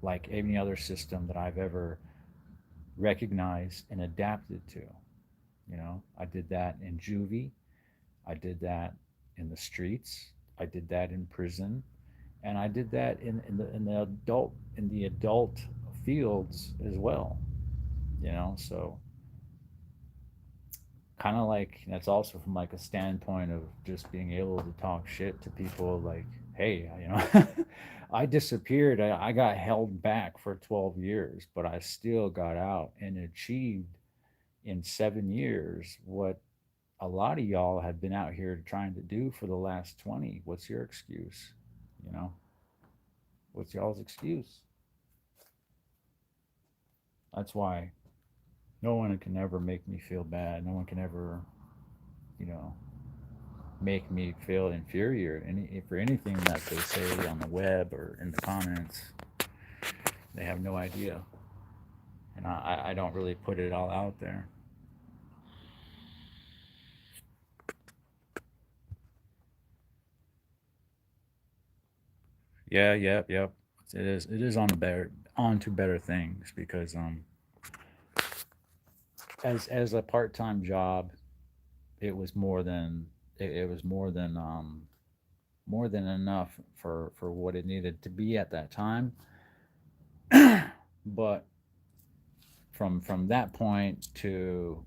like any other system that I've ever recognized and adapted to. I did that in juvie. I did that in the streets. I did that in prison, and I did that in the adult fields as well. So kind of like that's also from like a standpoint of just being able to talk shit to people, like, hey, I disappeared. I got held back for 12 years, but I still got out and achieved in 7 years what a lot of y'all have been out here trying to do for the last 20. What's your excuse? You know, what's y'all's excuse? That's why no one can ever make me feel bad. No one can ever, you know, make me feel inferior for anything that they say on the web or in the comments. They have no idea. And I don't really put it all out there. Yeah, yep, yep. It is on to better things, because as a part-time job, it was more than enough for what it needed to be at that time. But from that point to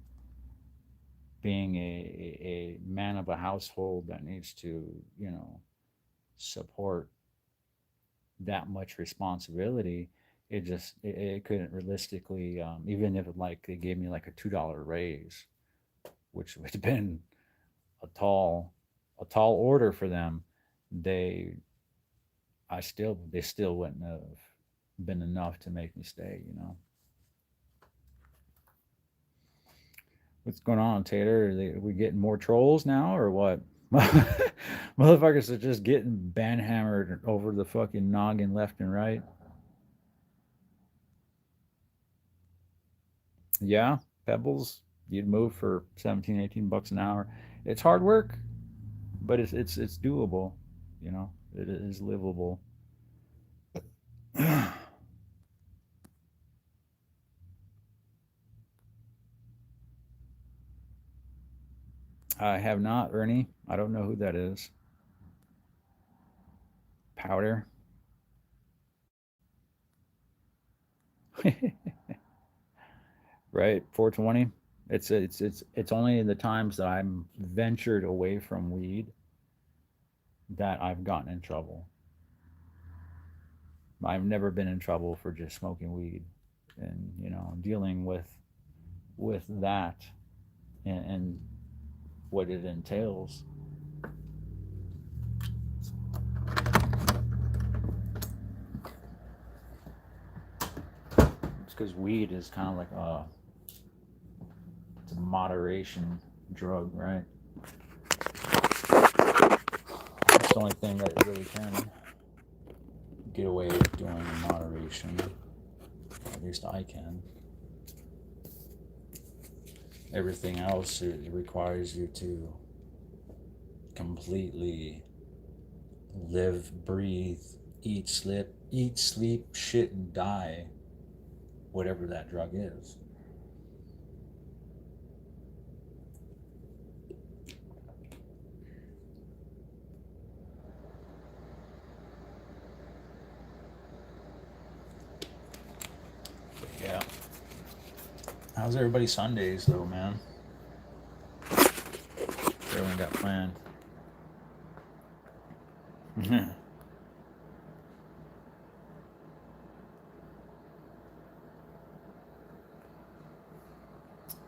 being a man of a household that needs to, support that much responsibility, it couldn't realistically, even if like they gave me like a $2 raise, which would have been a tall order for them. They they still wouldn't have been enough to make me stay. What's going on, Taylor? Are we getting more trolls now or what? Motherfuckers are just getting banhammered over the fucking noggin left and right. Yeah, Pebbles, you'd move for 17, $18 an hour. It's hard work, but it's doable. It is livable. I have not, Ernie. I don't know who that is. Powder. Right, 420. It's only in the times that I'm ventured away from weed that I've gotten in trouble. I've never been in trouble for just smoking weed, and dealing with that, and what it entails. It's because weed is kind of like it's a moderation drug, right? It's the only thing that it really can get away with doing in moderation. At least I can. Everything else, it requires you to completely live, breathe, eat, sleep, shit, and die, whatever that drug is. But yeah. How's everybody Sundays though, man? Everyone got planned.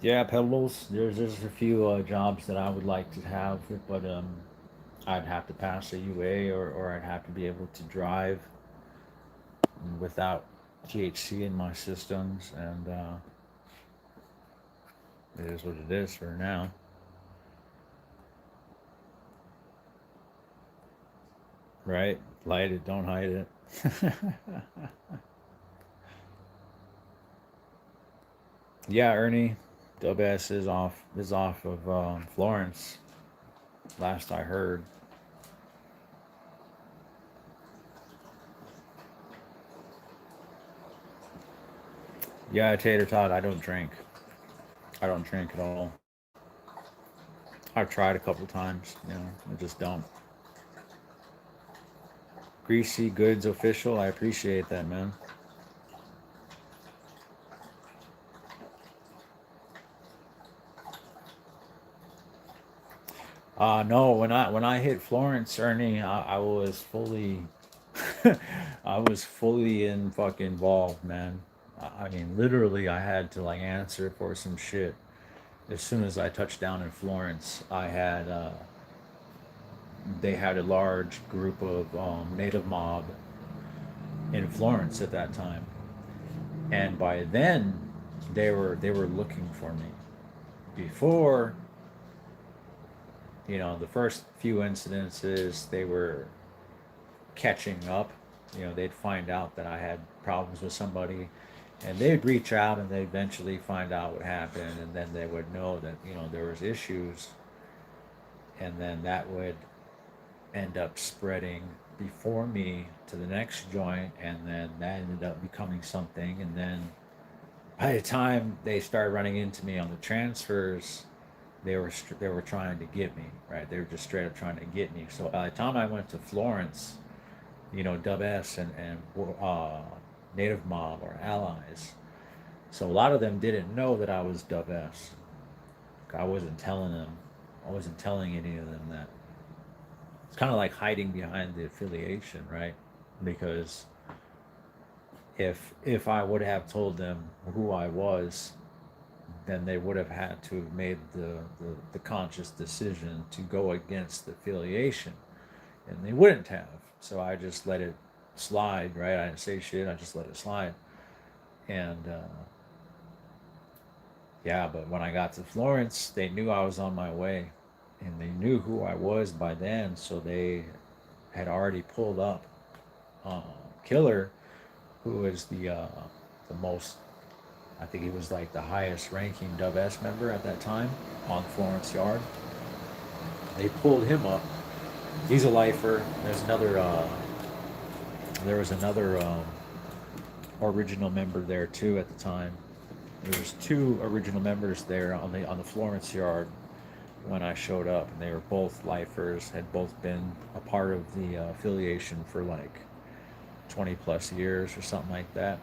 Yeah, Pebbles. There's a few jobs that I would like to have, but I'd have to pass a UA, or I'd have to be able to drive without THC in my systems, and it is what it is for now. Right? Light it, don't hide it. Yeah, Ernie, Dub S is off of Florence. Last I heard. Yeah, Tater Tot. I don't drink. I don't drink at all. I've tried a couple times. I just don't. Greasy Goods official. I appreciate that, man. No, when I hit Florence, Ernie, I was fully, I was fully in fucking involved, man. I mean, literally, I had to like answer for some shit. As soon as I touched down in Florence, they had a large group of native mob in Florence at that time, and by then, they were looking for me. Before, the first few incidences, they were catching up. They'd find out that I had problems with somebody, and they'd reach out and they'd eventually find out what happened, and then they would know that there was issues, and then that would end up spreading before me to the next joint, and then that ended up becoming something, and then by the time they started running into me on the transfers, they were trying to get me, right. They were just straight up trying to get me. So by the time I went to Florence, Dub S and Native Mob or allies, So a lot of them didn't know that I was Dub S. I wasn't telling them. I wasn't telling any of them that. It's kind of like hiding behind the affiliation, right? Because if I would have told them who I was, then they would have had to have made the conscious decision to go against the affiliation, and they wouldn't have. So I just let it slide, right? I didn't say shit. I just let it slide, and yeah. But when I got to Florence, they knew I was on my way, and they knew who I was by then. So they had already pulled up uh, Killer, who is the most. I think he was like the highest ranking Dub S member at that time on Florence Yard. They pulled him up. He's a lifer. There's another. There was another original member there too at the time. There was two original members there on the Florence Yard when I showed up, and they were both lifers. Had both been a part of the affiliation for like 20 plus years or something like that.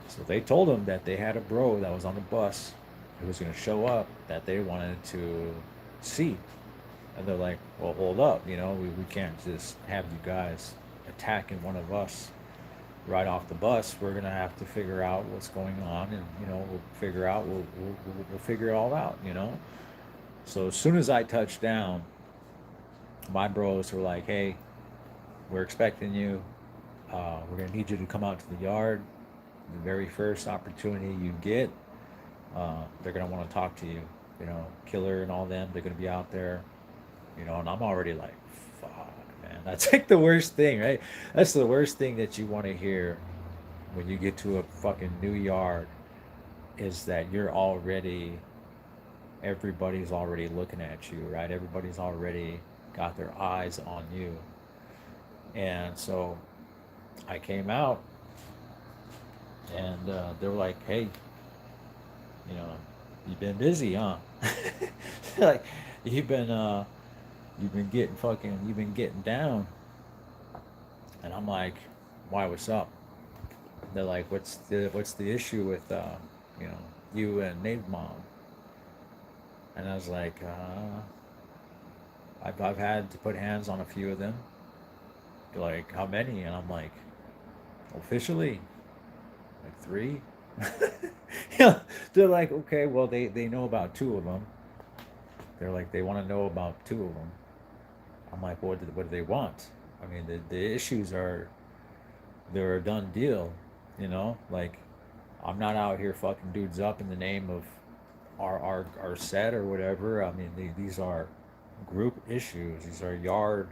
So they told him that they had a bro that was on the bus who was going to show up that they wanted to see. And they're like, well, hold up, we can't just have you guys attacking one of us right off the bus. We're going to have to figure out what's going on, and, we'll figure it all out. So as soon as I touched down, my bros were like, hey, we're expecting you. We're going to need you to come out to the yard. The very first opportunity you get, they're going to want to talk to you. Killer and all them, they're going to be out there. And I'm already like, fuck, man. That's like the worst thing, right? That's the worst thing that you want to hear when you get to a fucking new yard, is that everybody's already looking at you, right? Everybody's already got their eyes on you. And so I came out, and they were like, hey, you've been busy, huh? Like, you've been you've been getting down. And I'm like, why, what's up? They're like, what's the issue with you know you and Nave Mom? And I was like, I've had to put hands on a few of them. They're like, how many? And I'm like, officially, like three. Yeah, they're like, okay, well, they know about two of them. They're like, they want to know about two of them. I'm like, what do they want? I mean, the issues they're a done deal, Like, I'm not out here fucking dudes up in the name of our set or whatever. I mean, these are group issues. These are yard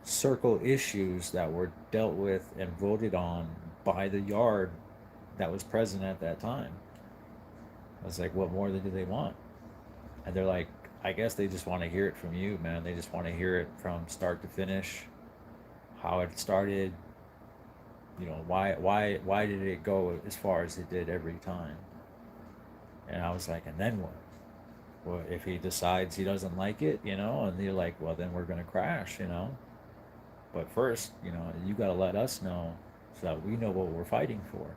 circle issues that were dealt with and voted on by the yard that was present at that time. I was like, what more do they want? And they're like, I guess they just want to hear it from you, man. They just want to hear it from start to finish, how it started. Why did it go as far as it did every time? And I was like, and then what? Well, if he decides he doesn't like it, and they're like, well, then we're gonna crash. But first, you gotta let us know so that we know what we're fighting for.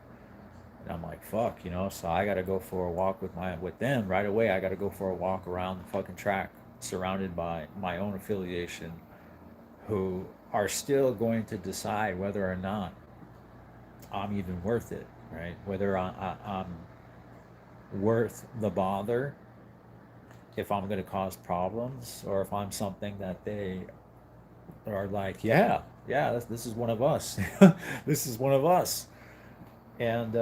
And I'm like, fuck. So I gotta go for a walk with them right away. I gotta go for a walk around the fucking track, surrounded by my own affiliation, who are still going to decide whether or not I'm even worth it, right? Whether I'm worth the bother, if I'm going to cause problems, or if I'm something that they are like, yeah, this is one of us. This is one of us. And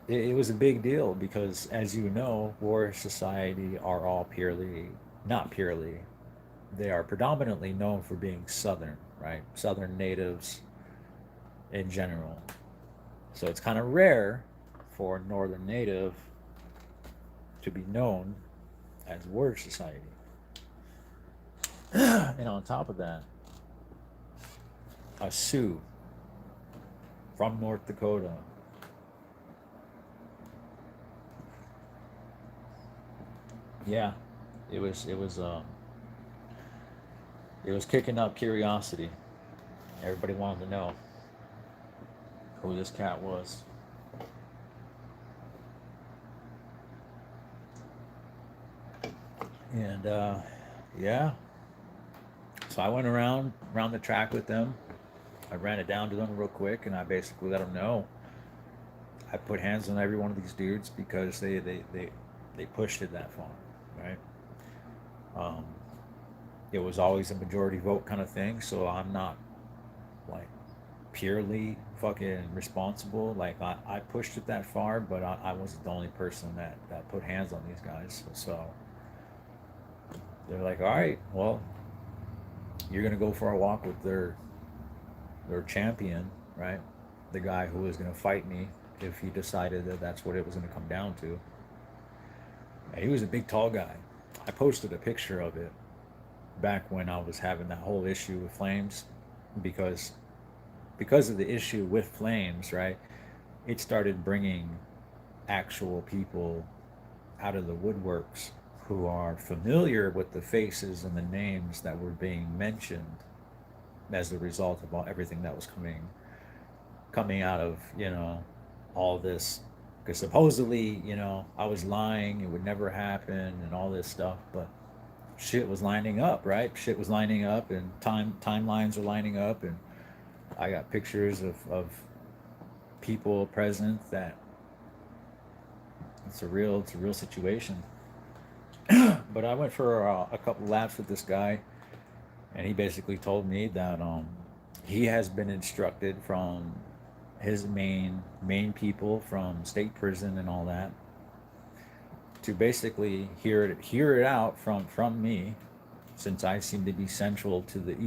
it was a big deal because, as you know, Warrior Society are all not purely, they are predominantly known for being Southern, right? Southern natives in general. So it's kind of rare for a Northern native to be known as Warrior Society. And on top of that, a Sioux from North Dakota. Yeah, it was it was kicking up curiosity. Everybody wanted to know who this cat was. And yeah, so I went around the track with them. I ran it down to them real quick, and I basically let them know I put hands on every one of these dudes because they pushed it that far, right? Um, it was always a majority vote kind of thing, so I'm not like purely fucking responsible. Like I pushed it that far, but I wasn't the only person that put hands on these guys. So they're like, all right, well, you're gonna go for a walk with their champion, right? The guy who was gonna fight me if he decided that that's what it was gonna come down to. And he was a big, tall guy. I posted a picture of it back when I was having that whole issue with Flames, because of the issue with Flames, right? It started bringing actual people out of the woodworks who are familiar with the faces and the names that were being mentioned as a result of everything that was coming out of all this, because supposedly I was lying, it would never happen and all this stuff, but shit was lining up, right? Shit was lining up, and timelines are lining up, and I got pictures of people present that it's a real situation. But I went for a couple laps with this guy, and he basically told me that he has been instructed from his main people from state prison and all that to basically hear it out from me, since I seem to be central to the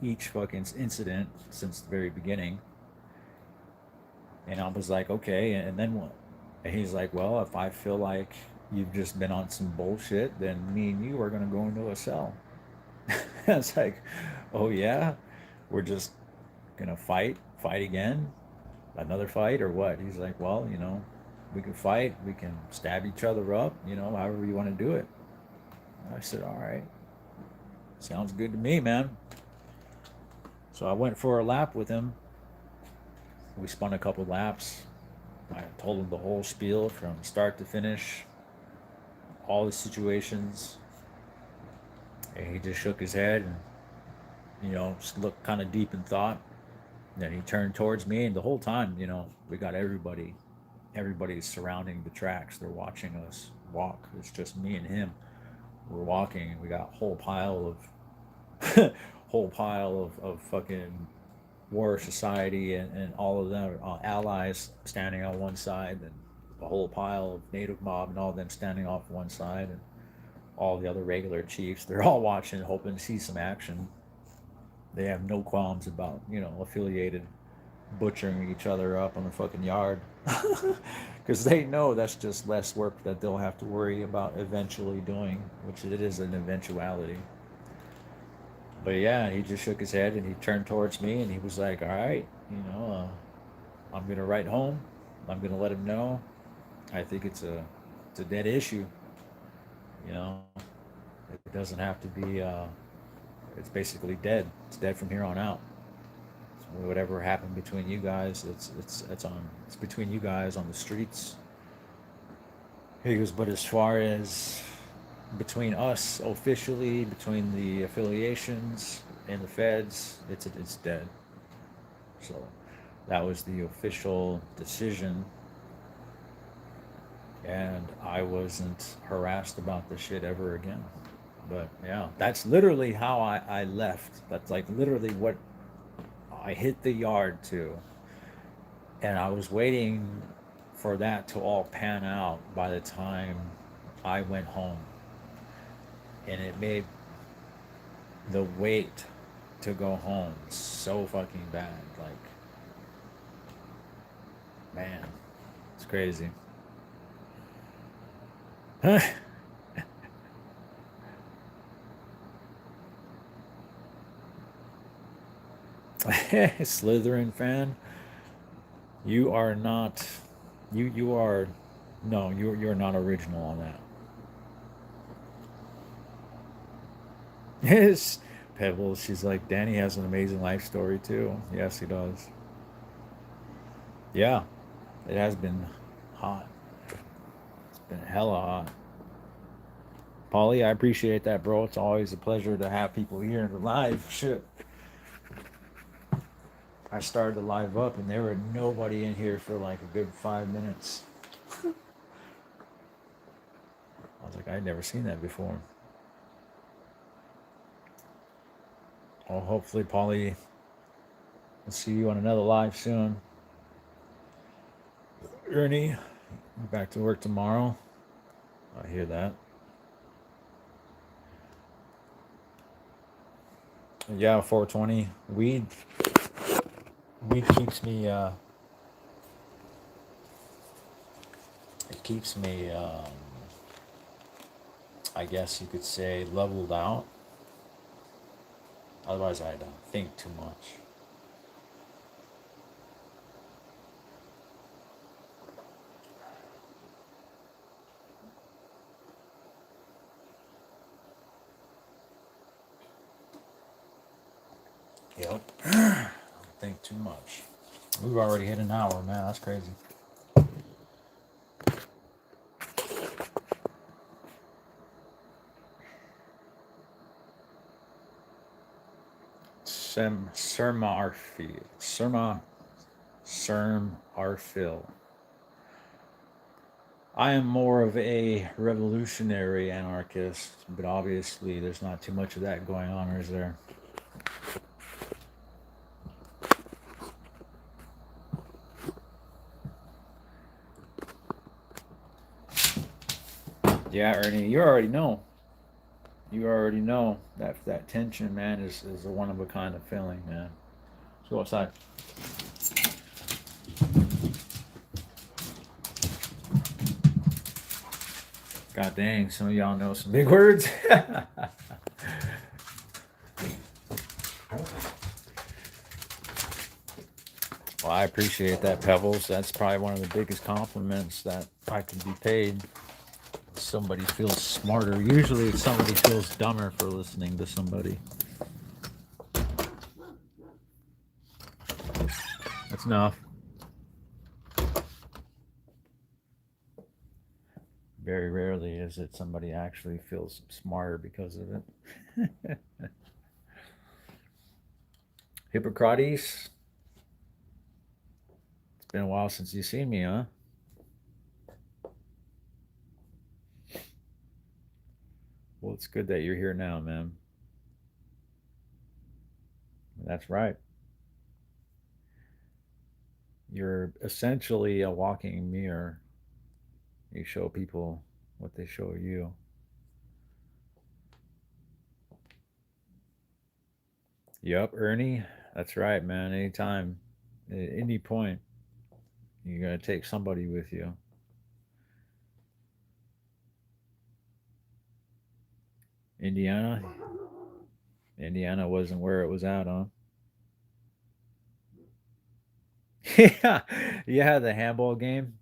each fucking incident since the very beginning. And I was like, okay, and then what? And he's like, well, if I feel like you've just been on some bullshit, then me and you are gonna go into a cell. I was like, oh yeah, we're just gonna fight again, another fight, or what? He's like, well, we can fight, we can stab each other up, however you want to do it. I said, all right, sounds good to me, man. So I went for a lap with him. We spun a couple laps. I told him the whole spiel from start to finish, all the situations. And he just shook his head and, just looked kind of deep in thought. And then he turned towards me, and the whole time, we got everybody's surrounding the tracks. They're watching us walk. It's just me and him. We're walking, and we got a whole pile of fucking War Society and all of them allies standing on one side, and a whole pile of Native mob and all of them standing off one side, and all the other regular chiefs. They're all watching, hoping to see some action. They have no qualms about affiliated butchering each other up on the fucking yard, because they know that's just less work that they'll have to worry about eventually doing, which it is an eventuality. But yeah, he just shook his head and he turned towards me and he was like, all right, I'm going to write home. I'm going to let him know. I think it's a dead issue. You know, it doesn't have to be, it's basically dead. It's dead from here on out. So whatever happened between you guys, it's between you guys on the streets. He goes, but as far as between us officially, between the affiliations and the feds, it's dead. So that was the official decision, and I wasn't harassed about this shit ever again. But yeah, that's literally how I left. That's like literally what I hit the yard to, and I was waiting for that to all pan out by the time I went home, and it made the wait to go home so fucking bad. Like, man, it's crazy. Slytherin fan, you are not. You are. No, you're not original on that. Yes, Pebbles. She's like, Danny has an amazing life story too. Yes, he does. Yeah, it has been hot. It's been hella hot. Paulie, I appreciate that, bro. It's always a pleasure to have people here in the live. Shit. I started the live up and there were nobody in here for like a good 5 minutes. I was like, I'd never seen that before. Well, hopefully, Paulie, we'll see you on another live soon. Ernie, back to work tomorrow. I hear that. Yeah, 420. Weed keeps me it keeps me I guess you could say leveled out. Otherwise I don't think too much. Yep. Don't think too much. We've already hit an hour, man. That's crazy. Serm Arfil. I am more of a revolutionary anarchist, but obviously there's not too much of that going on, or is there? Yeah, Ernie, you already know. You already know that tension, man, is a one of a kind of feeling, man. Let's go outside. God dang, some of y'all know some big words. Well, I appreciate that, Pebbles. That's probably one of the biggest compliments that I can be paid. Somebody feels smarter. Usually, somebody feels dumber for listening to somebody. That's enough. Very rarely is it somebody actually feels smarter because of it. Hippocrates, it's been a while since you've seen me, huh? Well, it's good that you're here now, man. That's right. You're essentially a walking mirror. You show people what they show you. Yup, Ernie. That's right, man. Anytime, at any point, you got to take somebody with you. Indiana, Indiana wasn't where it was at, huh? Yeah, yeah. The handball game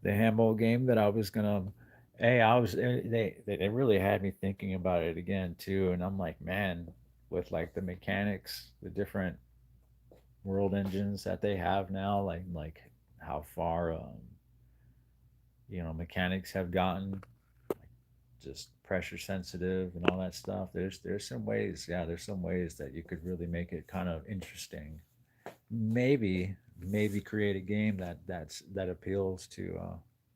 that I was gonna. Hey, I was. They really had me thinking about it again too, and I'm like, man, with like the mechanics, the different world engines that they have now, like how far mechanics have gotten, just pressure sensitive and all that stuff. There's some ways, yeah, there's some ways that you could really make it kind of interesting. Maybe create a game that appeals to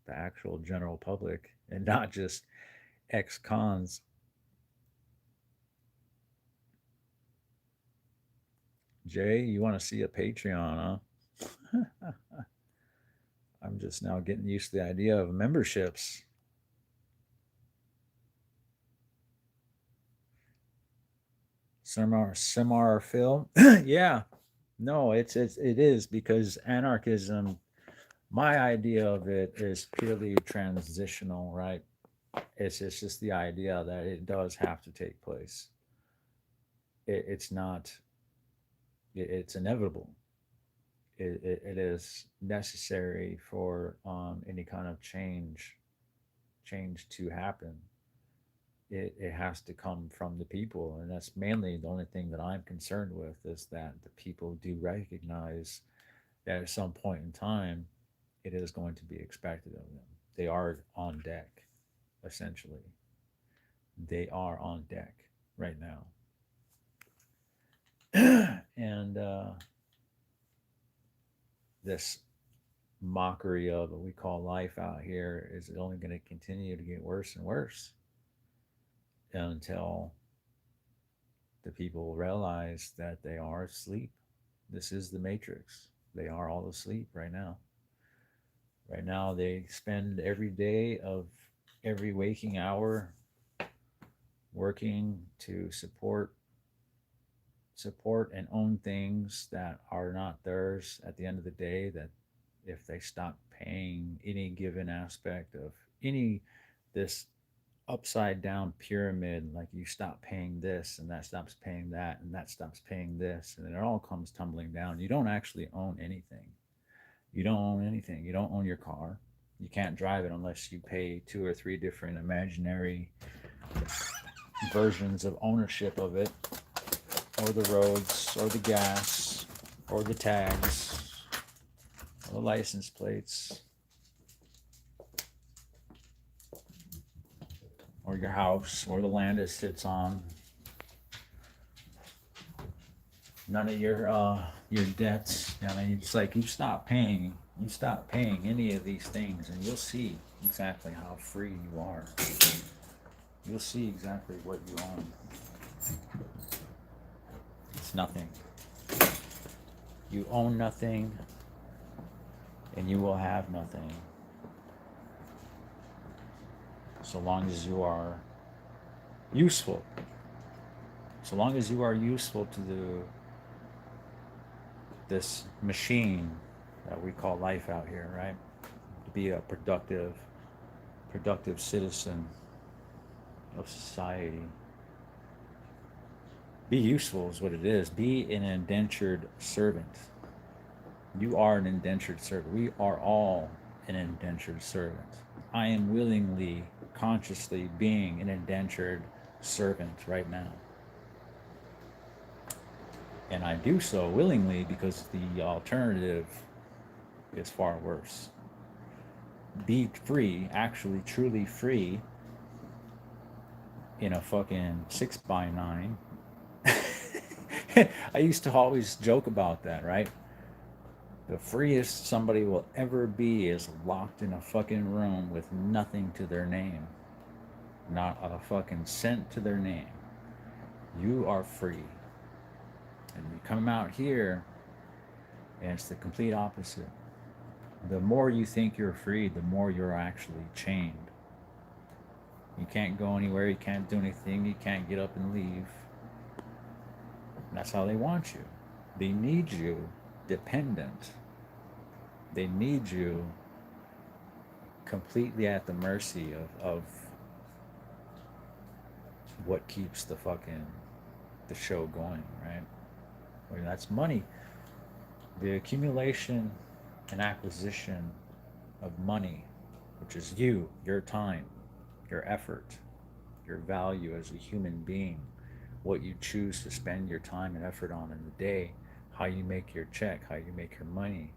the actual general public and not just ex-cons. Jay, you want to see a Patreon, huh? I'm just now getting used to the idea of memberships. Simar film. Yeah. No, it is because anarchism, my idea of it is purely transitional, right? It's just the idea that it does have to take place. It's not. It's inevitable. It is necessary for any kind of change to happen. It has to come from the people, and that's mainly the only thing that I'm concerned with is that the people do recognize that at some point in time it is going to be expected of them. They are on deck, essentially. They are on deck right now. And this mockery of what we call life out here is only going to continue to get worse and worse until the people realize that they are asleep. This is the Matrix. They are all asleep right now. Right now, they spend every day of every waking hour working to support and own things that are not theirs at the end of the day. That if they stop paying any given aspect of any this upside down pyramid, like you stop paying this and that stops paying that and that stops paying this, and then it all comes tumbling down. You don't actually own anything. You don't own anything. You don't own your car. You can't drive it unless you pay two or three different imaginary versions of ownership of it, or the roads, or the gas, or the tags, or the license plates, or your house, or the land it sits on. None of your debts. I mean, it's like you stop paying any of these things, and you'll see exactly how free you are. You'll see exactly what you own. It's nothing. You own nothing, and you will have nothing. So long as you are useful. So long as you are useful to this machine that we call life out here, right? To be a productive citizen of society. Be useful is what it is. Be an indentured servant. You are an indentured servant. We are all an indentured servant. I am willingly, consciously being an indentured servant right now. And I do so willingly because the alternative is far worse. Be free, actually truly free, in a fucking 6x9. I used to always joke about that, right? The freest somebody will ever be is locked in a fucking room with nothing to their name. Not a fucking cent to their name. You are free. And you come out here, and it's the complete opposite. The more you think you're free, the more you're actually chained. You can't go anywhere, you can't do anything, you can't get up and leave. And that's how they want you. They need you dependent. They need you completely at the mercy of what keeps the show going, right? I mean, that's money. The accumulation and acquisition of money, which is you, your time, your effort, your value as a human being, what you choose to spend your time and effort on in the day, how you make your check, how you make your money.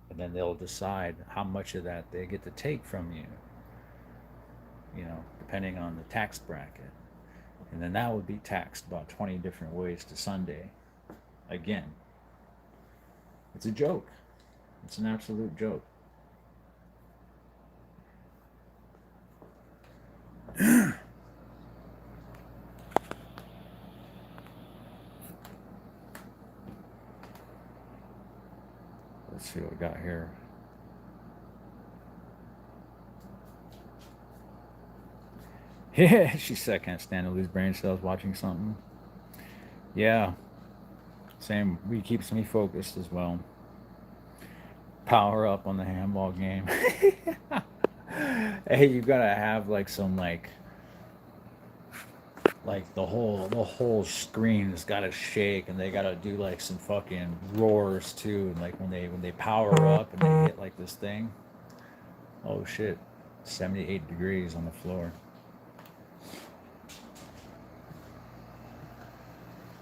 And then they'll decide how much of that they get to take from you, depending on the tax bracket. And then that would be taxed about 20 different ways to Sunday. Again, it's a joke. It's an absolute joke. Let's see what we got here. Yeah, she said, I can't stand to lose brain cells watching something. Yeah, same. Keeps me focused as well. Power up on the handball game. Hey, you gotta have like the whole screen has gotta shake, and they gotta do like some fucking roars too. And like when they power up and they hit like this thing. Oh shit, 78 degrees on the floor.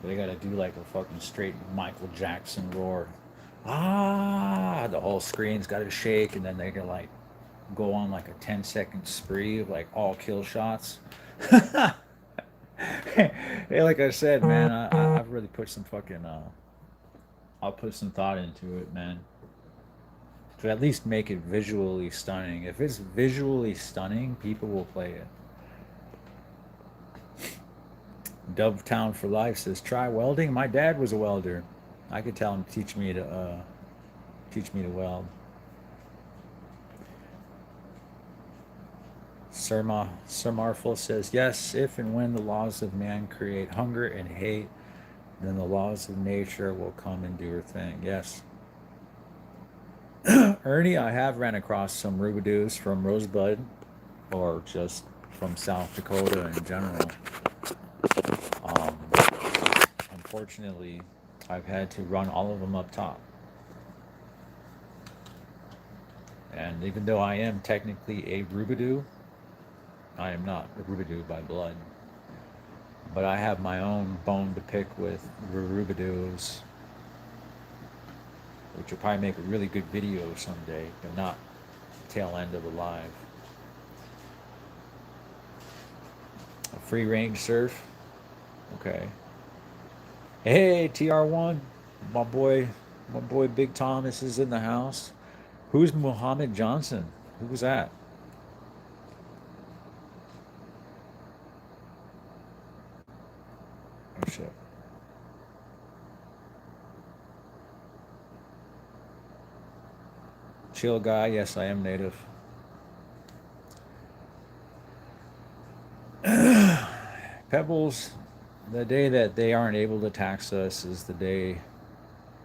They gotta do like a fucking straight Michael Jackson roar. Ah, the whole screen's gotta shake, and then they can like go on like a 10-second spree of like all kill shots. Hey, like I said, man, I've really put some fucking I'll put some thought into it, man, to at least make it visually stunning. If it's visually stunning, people will play it. Dovetown for Life says, try welding. My dad was a welder. I could tell him to teach me to weld. Sir Marful says, yes, if and when the laws of man create hunger and hate, then the laws of nature will come and do her thing. Yes. Ernie, I have ran across some rubidoos from Rosebud, or just from South Dakota in general. Um, Unfortunately, I've had to run all of them up top. And even though I am technically a rubidoo, I am not a rubidoo by blood. But I have my own bone to pick with rubidoos, which will probably make a really good video someday, but not tail end of the live. A free range surf. Okay. Hey, TR1, my boy, my boy Big Thomas is in the house. Who's Muhammad Johnson? Who was that? Oh shit. Chill guy. Yes, I am native. Pebbles. The day that they aren't able to tax us is the day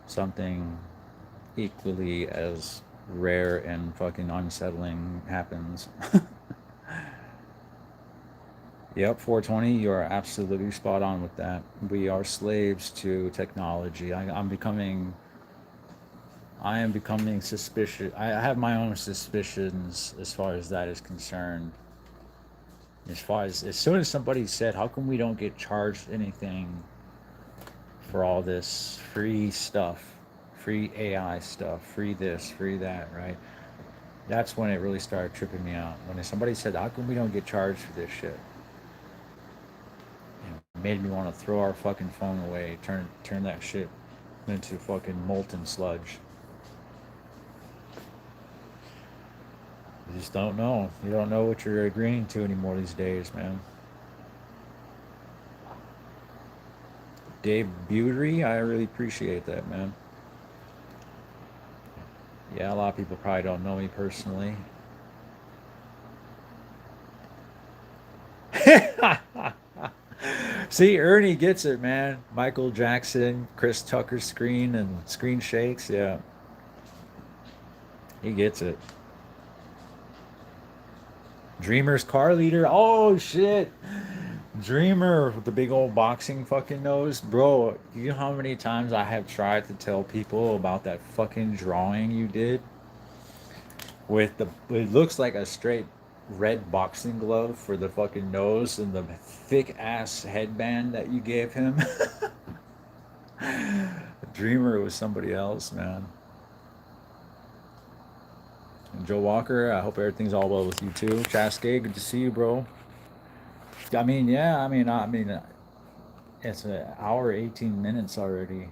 something equally as rare and fucking unsettling happens. Yep, 420, you're absolutely spot on with that. We are slaves to technology. I am becoming suspicious. I have my own suspicions as far as that is concerned. As soon as somebody said, how come we don't get charged anything for all this free stuff, free AI stuff, free this, free that, right? That's when it really started tripping me out. When somebody said, how come we don't get charged for this shit? It made me want to throw our fucking phone away, turn that shit into fucking molten sludge. You just don't know. You don't know what you're agreeing to anymore these days, man. Dave Butery, I really appreciate that, man. Yeah, a lot of people probably don't know me personally. See, Ernie gets it, man. Michael Jackson, Chris Tucker screen and screen shakes. Yeah, he gets it. Dreamer's car leader. Oh shit. Dreamer with the big old boxing fucking nose. Bro, you know how many times I have tried to tell people about that fucking drawing you did with the it looks like a straight red boxing glove for the fucking nose and the thick ass headband that you gave him. Dreamer was somebody else, man. And Joe Walker, I hope everything's all well with you too. Chascade, good to see you, bro. I mean, yeah, it's an hour 18 minutes already.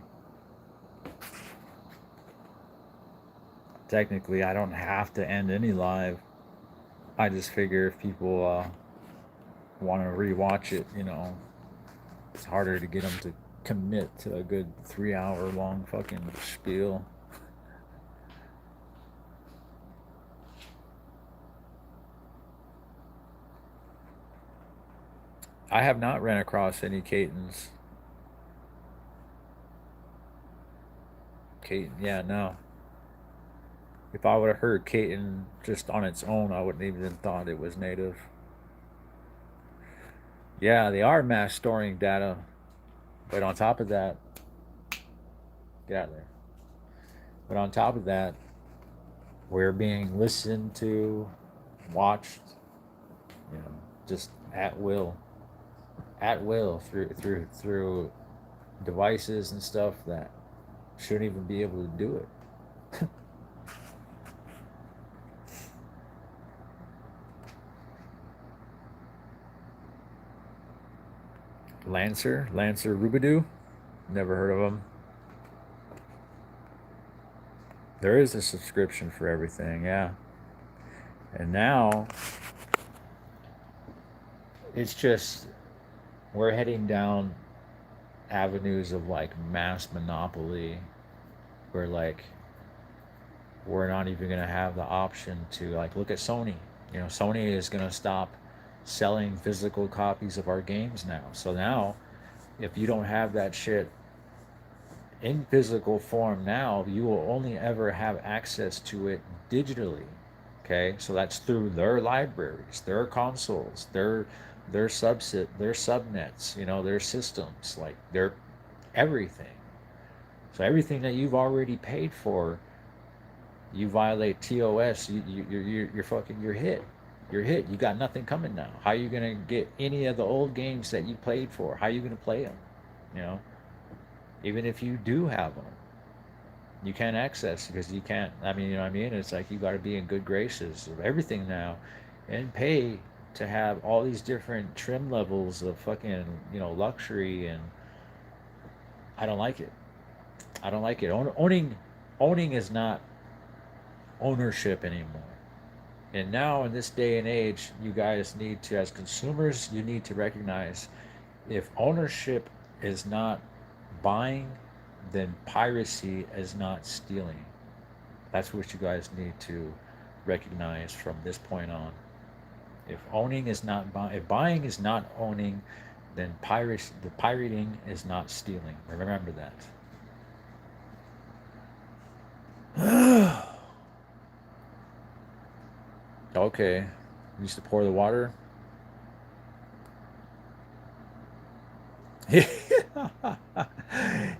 Technically, I don't have to end any live. I just figure if people want to rewatch it, it's harder to get them to commit to a good 3 hour long fucking spiel. I have not ran across any Catons. Caton, yeah, no. If I would have heard Caton just on its own, I wouldn't even thought it was native. Yeah, they are mass storing data, but on top of that, get out of there. But on top of that, we're being listened to, watched, just at will through devices and stuff that shouldn't even be able to do it. Lancer Rubidoo. Never heard of them. There is a subscription for everything, yeah. And now it's just we're heading down avenues of like mass monopoly where like we're not even going to have the option to like look at Sony. You know, Sony is going to stop selling physical copies of our games now. So now if you don't have that shit in physical form now, you will only ever have access to it digitally. Okay, so that's through their libraries, their consoles, their subset, their subnets, you know, their systems, like their everything. So everything that you've already paid for, you violate TOS, you're fucking, you're hit. You're hit. You got nothing coming now. How are you gonna get any of the old games that you played for? How are you gonna play them? You know, even if you do have them, you can't access because you can't. I mean, you know what I mean? It's like you got to be in good graces of everything now, and pay to have all these different trim levels of fucking, you know, luxury. And I don't like it. I don't like it. Owning is not ownership anymore. And now in this day and age, you guys need to, as consumers, you need to recognize if ownership is not buying, then piracy is not stealing. That's what you guys need to recognize from this point on. If owning is not if buying is not owning, then the pirating is not stealing. Remember that. Okay. Used to pour the water.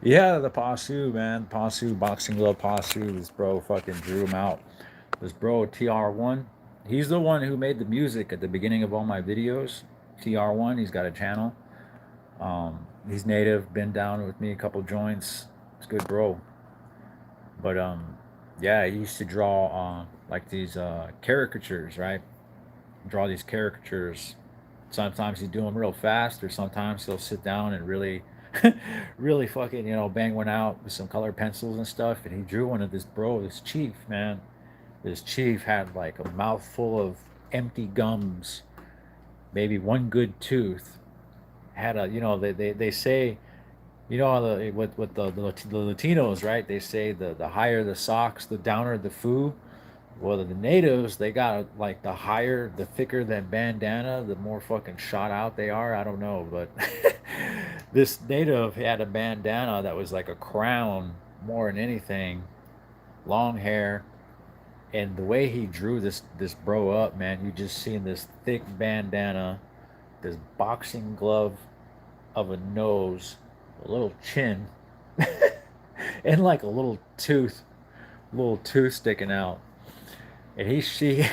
Yeah, the Pasu, man. Pasu, boxing glove Pasu. This bro fucking drew him out. This bro, TR1. He's the one who made the music at the beginning of all my videos. TR1, he's got a channel. He's native, been down with me a couple joints. It's good, bro. But yeah, he used to draw like these caricatures, right? Draw these caricatures. Sometimes he'd do them real fast, or sometimes he'll sit down and really, really fucking, you know, bang one out with some colored pencils and stuff. And he drew one of this bro, this chief, man. This chief had like a mouthful of empty gums, maybe one good tooth. Had a, you know, they say, you know, with the Latinos, right? They say the higher the socks, the downer the foo. Well, the natives, they got like the higher, the thicker that bandana, the more fucking shot out they are. I don't know, but this native had a bandana that was like a crown more than anything, long hair, and the way he drew this bro up, man, you just seen this thick bandana, this boxing glove of a nose, a little chin, and like a little tooth sticking out. And she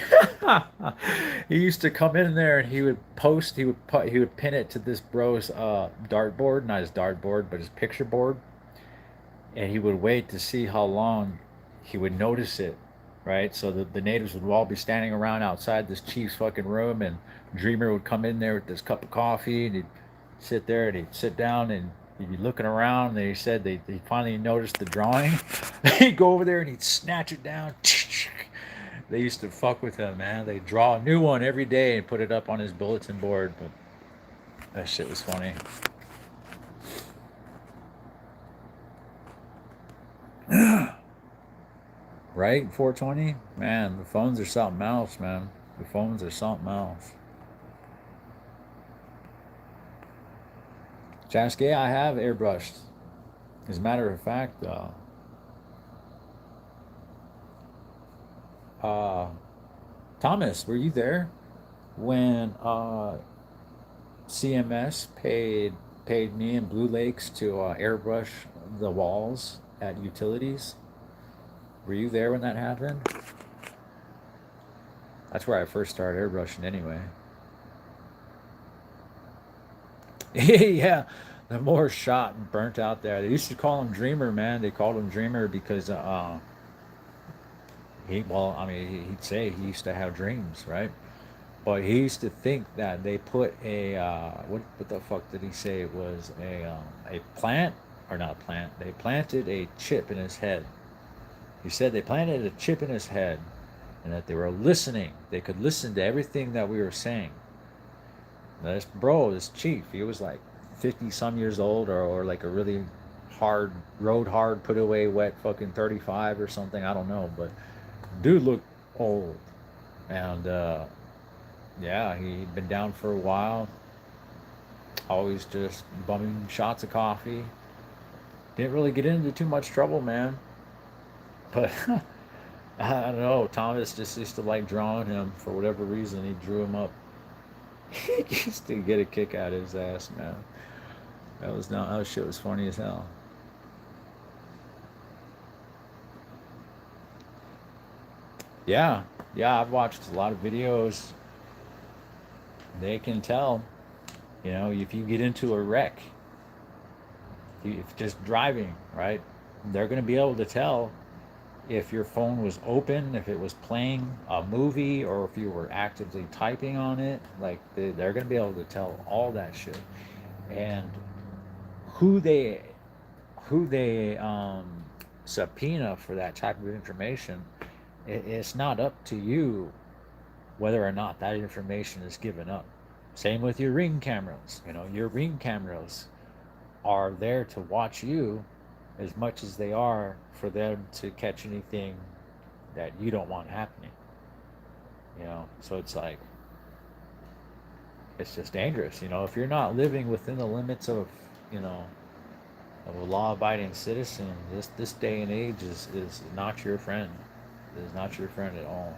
he used to come in there and he would post, he would pin it to this bro's dartboard, not his dartboard, but his picture board, and he would wait to see how long he would notice it, right? So the natives would all be standing around outside this chief's fucking room, and Dreamer would come in there with this cup of coffee, and he'd sit there and he'd sit down and he'd be looking around. And he said they finally noticed the drawing. He'd go over there and he'd snatch it down. They used to fuck with him, man. They draw a new one every day and put it up on his bulletin board. But that shit was funny. Right? 420? Man, the phones are something else, man. The phones are something else. Jasky, I have airbrushed. As a matter of fact, uh, Thomas, were you there when CMS paid me and Blue Lakes to airbrush the walls at utilities? Were you there when that happened? That's where I first started airbrushing anyway. Yeah, the more shot and burnt out there. They used to call him Dreamer, man. They called him Dreamer because he, well, I mean, he'd say he used to have dreams, right? But he used to think that they put a what the fuck did he say it was a plant or not a plant? They planted a chip in his head. He said they planted a chip in his head, and that they were listening. They could listen to everything that we were saying. Now this bro, this chief, he was like 50 some years old, or like a really hard, rode hard, put away wet fucking 35 or something. I don't know. But dude looked old. And yeah, he'd been down for a while, always just bumming shots of coffee. Didn't really get into too much trouble, man. But I don't know. Thomas just used to like drawing him for whatever reason. He drew him up. He used to get a kick out of his ass, man. That was not. That shit was funny as hell. Yeah, yeah. I've watched a lot of videos. They can tell. You know, if you get into a wreck, if just driving, right? They're going to be able to tell if your phone was open, if it was playing a movie, or if you were actively typing on it. Like they're going to be able to tell all that shit. And who they who they subpoena for that type of information, it's not up to you whether or not that information is given up. Same with your ring cameras. You know, your ring cameras are there to watch you as much as they are for them to catch anything that you don't want happening. You know, so it's like it's just dangerous. You know, if you're not living within the limits of, you know, of a law-abiding citizen, this day and age is not your friend. It is not your friend at all.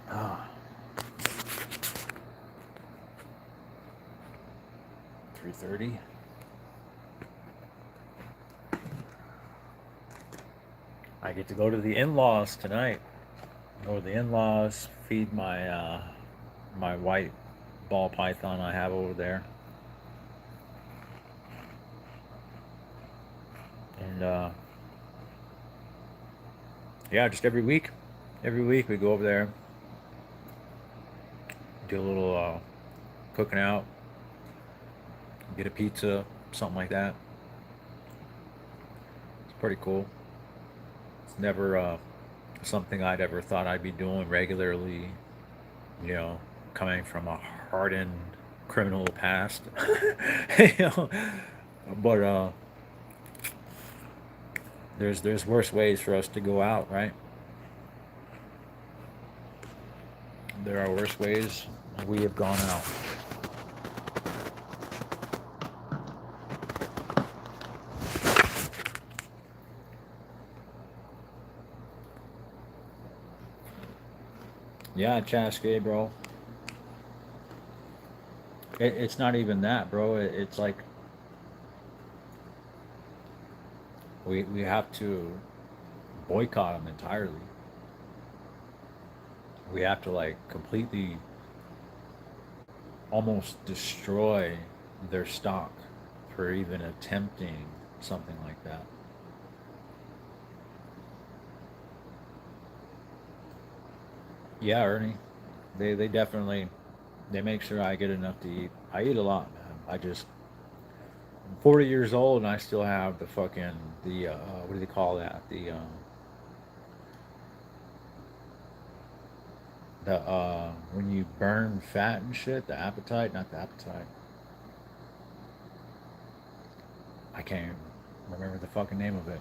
Ah, 3:30. I get to go to the in-laws tonight. Go to the in-laws, feed my white ball python I have over there, and yeah, just every week we go over there, do a little cooking out, get a pizza, something like that. It's pretty cool. It's never something I'd ever thought I'd be doing regularly, you know, coming from a hardened criminal past. You know, but there's worse ways for us to go out, right? There are worse ways we have gone out. Yeah, Cascade, bro. It's not even that, bro. It's like we have to boycott them entirely. We have to like completely almost destroy their stock for even attempting something like that. Yeah, Ernie. They definitely they make sure I get enough to eat. I eat a lot, man. I'm 40 years old and I still have the fucking the what do they call that? The when you burn fat and shit, the appetite, not the appetite. I can't remember the fucking name of it.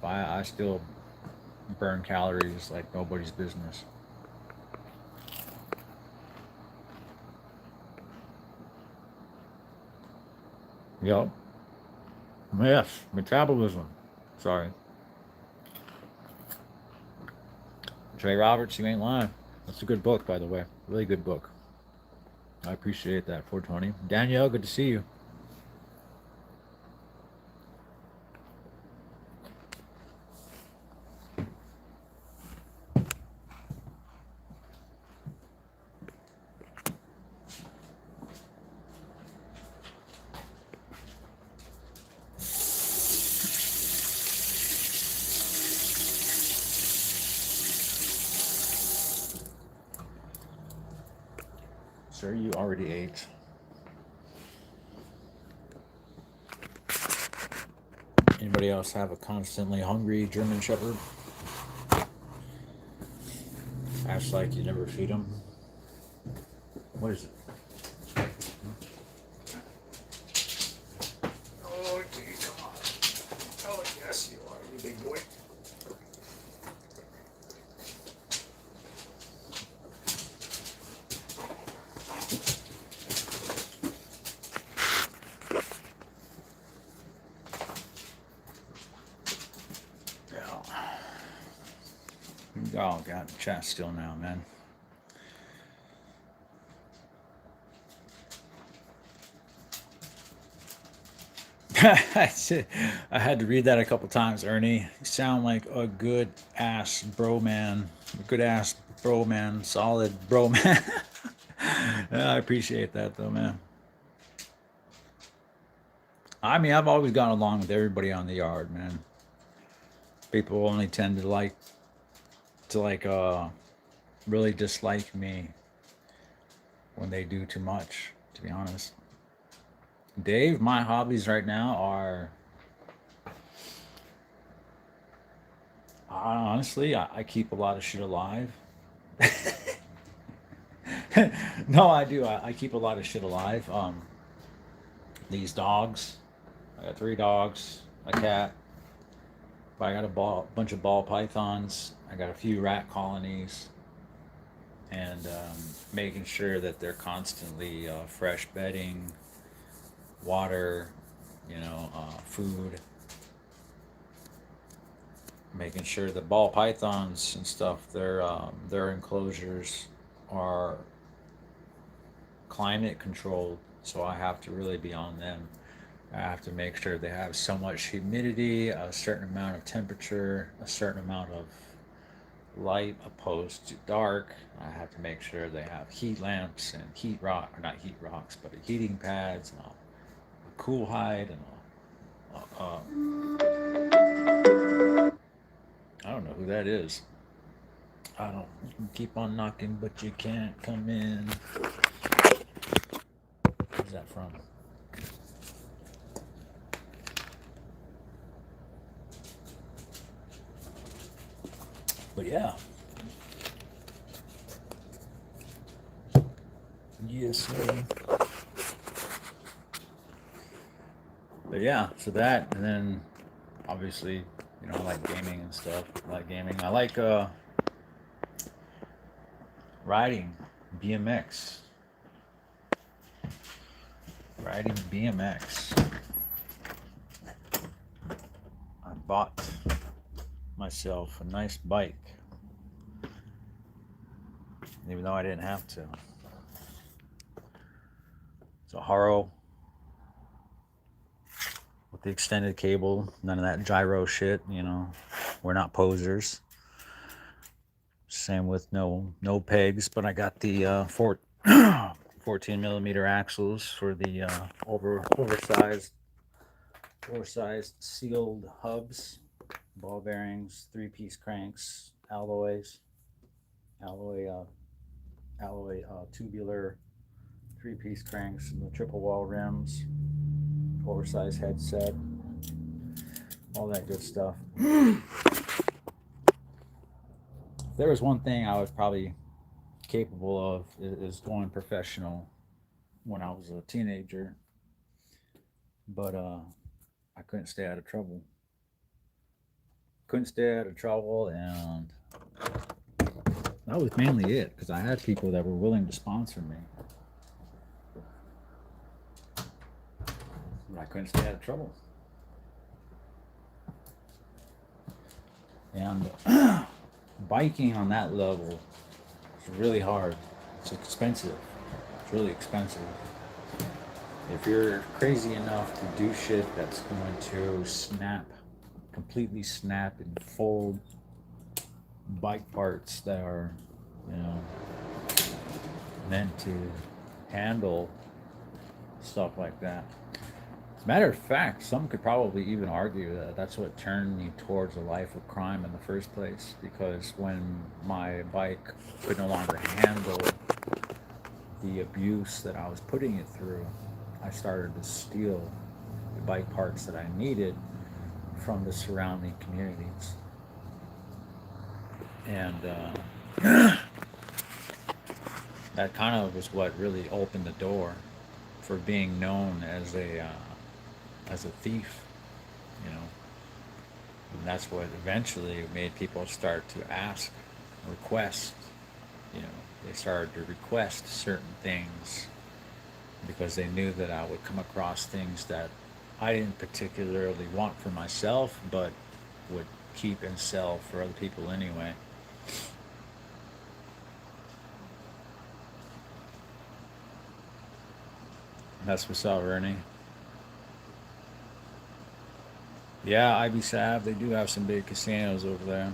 But I still burn calories like nobody's business. Yep. Yes, metabolism. Sorry. Trey Roberts, you ain't lying. That's a good book, by the way. Really good book. I appreciate that, 420. Danielle, good to see you. Sir, you already ate. Anybody else have a constantly hungry German Shepherd? Acts like you never feed them. What is it? Oh, dude, come on. Oh, yes, you are, you big boy. Oh, got chat still now, man. I had to read that a couple times, Ernie. You sound like a good ass bro man. A good ass bro man. Solid bro man. I appreciate that though, man. I mean, I've always gotten along with everybody on the yard, man. People only tend to really dislike me when they do too much, to be honest. Dave, my hobbies right now are honestly, I keep a lot of shit alive. No, I do. I keep a lot of shit alive. These dogs. I got 3 dogs, a cat. I got bunch of ball pythons. I got a few rat colonies, and making sure that they're constantly fresh bedding, water, food. Making sure the ball pythons and stuff, their enclosures are climate controlled, so I have to really be on them. I have to make sure they have so much humidity, a certain amount of temperature, a certain amount of light opposed to dark. I have to make sure they have heat lamps and or not heat rocks, but heating pads and a cool hide and I don't know who that is. I don't. You can keep on knocking, but you can't come in. Where's that from? But yeah. Yes, sir. But yeah, so that, and then obviously, I like gaming and stuff. I like gaming. I like riding BMX. Riding BMX. I bought myself a nice bike, even though I didn't have to. It's a Haro with the extended cable, none of that gyro shit. We're not posers. Same with no pegs, but I got the 14 millimeter axles for the oversized sealed hubs, ball bearings, 3-piece cranks, alloy tubular 3-piece cranks, and the triple wall rims, oversized headset, all that good stuff. If there was one thing I was probably capable of is going professional when I was a teenager, but I couldn't stay out of trouble. And that was mainly it, because I had people that were willing to sponsor me, but I couldn't stay out of trouble. And biking on that level is really hard. It's expensive. It's really expensive. If you're crazy enough to do shit that's going to completely snap and fold bike parts that are, meant to handle stuff like that. As a matter of fact, some could probably even argue that that's what turned me towards a life of crime in the first place, because when my bike could no longer handle the abuse that I was putting it through, I started to steal the bike parts that I needed from the surrounding communities. And that kind of was what really opened the door for being known as a thief, you know. And that's what eventually made people start to ask, request, you know, they started to request certain things because they knew that I would come across things that I didn't particularly want for myself, but would keep and sell for other people anyway. That's what's up, Ernie. Yeah, Ivy Sav, they do have some big casinos over there.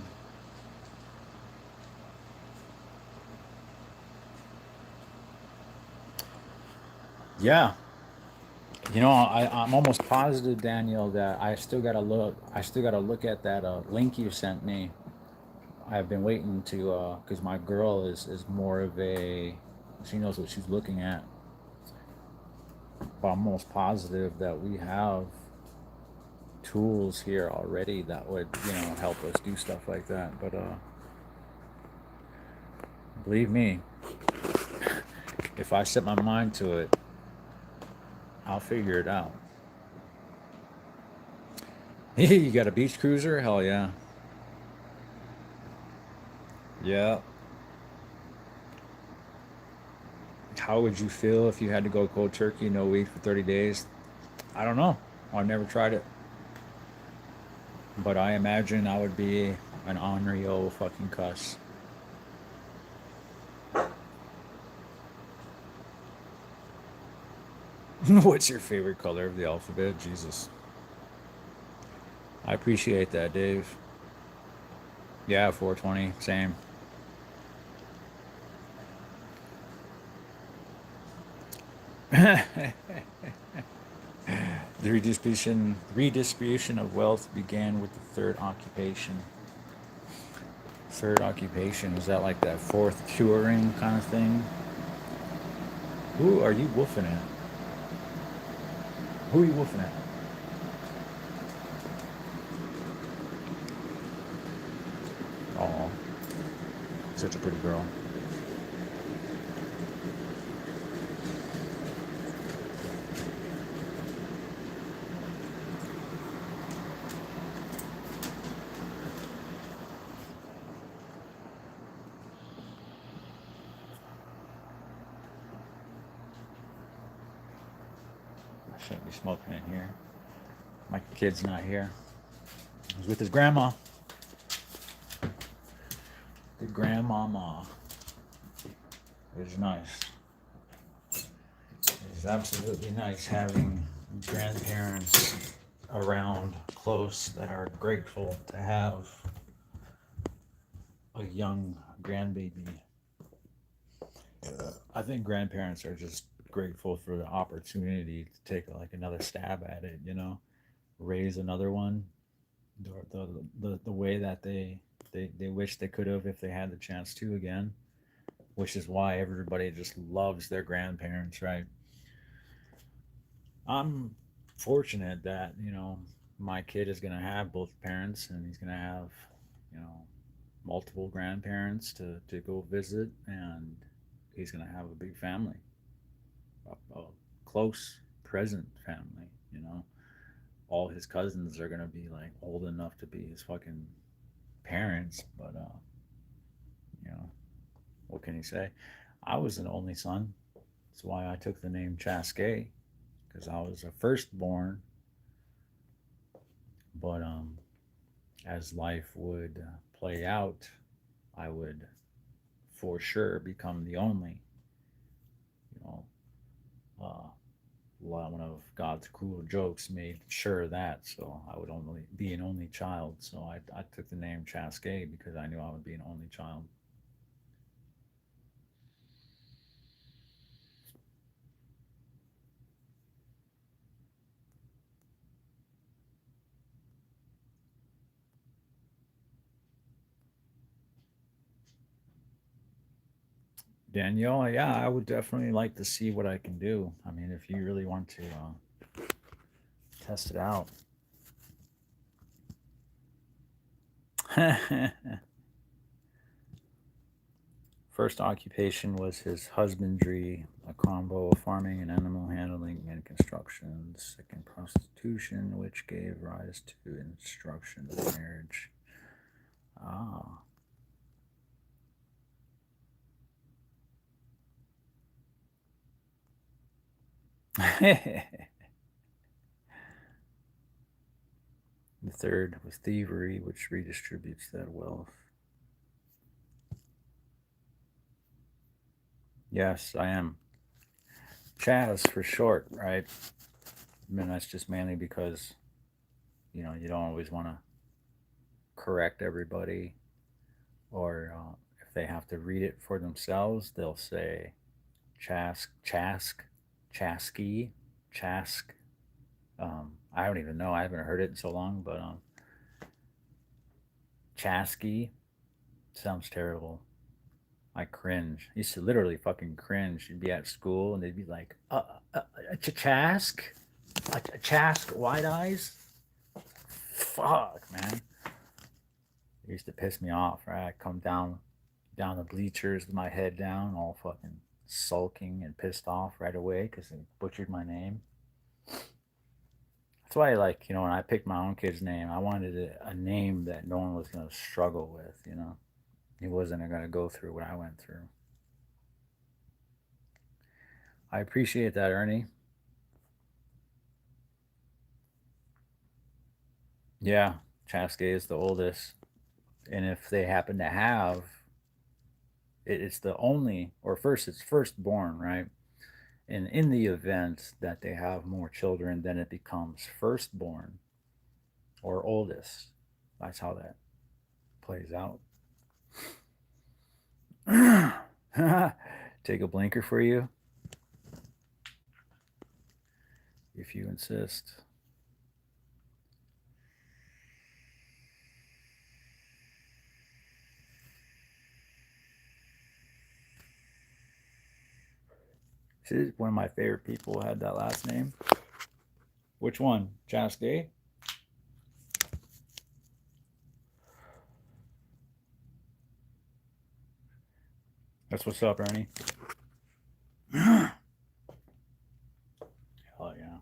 Yeah, you know, I'm almost positive, Daniel, that I still gotta look. I still gotta look at that link you sent me. I've been waiting to, because my girl is more of a, she knows what she's looking at. But I'm almost positive that we have tools here already that would, help us do stuff like that. But believe me, if I set my mind to it, I'll figure it out. You got a beach cruiser? Hell yeah. Yeah. How would you feel if you had to go cold turkey, no weed for 30 days? I don't know. I've never tried it. But I imagine I would be an ornery old fucking cuss. What's your favorite color of the alphabet? Jesus. I appreciate that, Dave. Yeah, 420. Same. The redistribution of wealth began with the third occupation. Third occupation, is that like that fourth curing kind of thing? Who are you woofing at? Who are you woofing at? Oh, such a pretty girl. I shouldn't be smoking in here. My kid's not here. He's with his grandma. The grandmama. It's nice. It's absolutely nice having grandparents around close that are grateful to have a young grandbaby. I think grandparents are just grateful for the opportunity to take like another stab at it, raise another one the way that they wish they could have if they had the chance to again, which is why everybody just loves their grandparents, right? I'm fortunate that, my kid is going to have both parents and he's going to have, you know, multiple grandparents to go visit, and he's going to have a big family, a close, present family, All his cousins are going to be like old enough to be his fucking parents, but, you know, what can he say? I was an only son. That's why I took the name Chaskey, because I was a firstborn. But as life would play out, I would for sure become the only. You know, uh, one of God's cruel jokes made sure of that, so I would only be an only child. So I took the name Chaskey because I knew I would be an only child. Danielle, yeah, I would definitely like to see what I can do. I mean, if you really want to test it out. First occupation was his husbandry, a combo of farming and animal handling and construction. Second, prostitution, which gave rise to instruction of marriage. Ah. The third was thievery, which redistributes that wealth. Yes, I am. Chaz for short, right? I mean, that's just mainly because, you don't always want to correct everybody, or if they have to read it for themselves, they'll say Chask, Chasky, Chask. I don't even know. I haven't heard it in so long, but Chasky sounds terrible. I cringe. I used to literally fucking cringe. You'd be at school and they'd be like, Chask? A Chask wide eyes? Fuck, man. It used to piss me off, right? I'd come down the bleachers with my head down, all fucking sulking and pissed off right away because they butchered my name. That's why, like, when I picked my own kid's name, I wanted a name that no one was going to struggle with. He wasn't going to go through what I went through. I appreciate that, Ernie. Yeah, Chaskey is the oldest. And if they happen to have, it's the only, or first, it's firstborn, right? And in the event that they have more children, then it becomes firstborn or oldest. That's how that plays out. Take a blinker for you if you insist. See, one of my favorite people had that last name. Which one? Chaskey? That's what's up, Ernie. Hell yeah.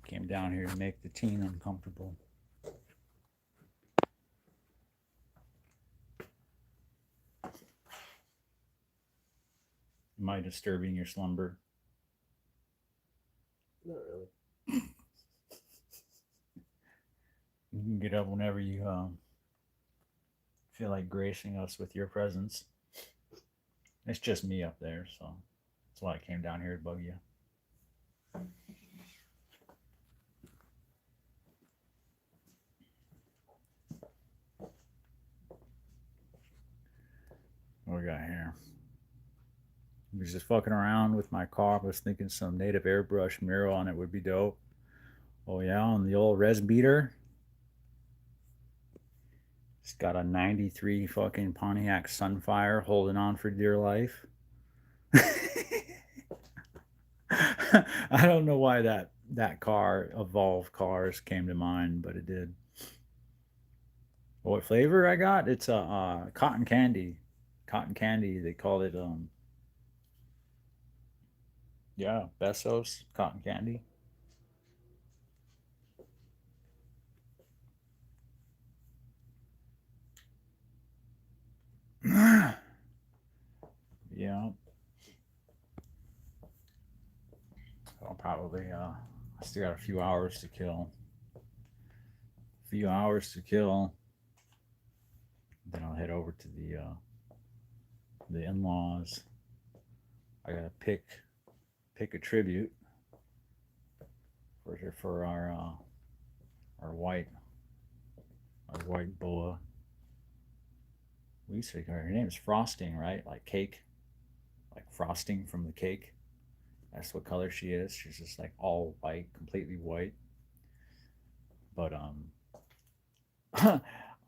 Came down here to make the teen uncomfortable. Am I disturbing your slumber? Not really. You can get up whenever you feel like gracing us with your presence. It's just me up there, so that's why I came down here to bug you. What we got here? I was just fucking around with my car. I was thinking some native airbrush mural on it would be dope. Oh yeah, on the old res beater. It's got a 93 fucking Pontiac Sunfire holding on for dear life. I don't know why that car, Evolve Cars, came to mind, but it did. What flavor I got? It's a cotton candy. Cotton candy. They call it yeah, Besos cotton candy. Yeah, I'll probably I still got a few hours to kill. A few hours to kill. Then I'll head over to the in-laws. I gotta pick a tribute for our white boa. We say her name is Frosting, right? Like cake, like frosting from the cake. That's what color she is. She's just like all white, completely white. But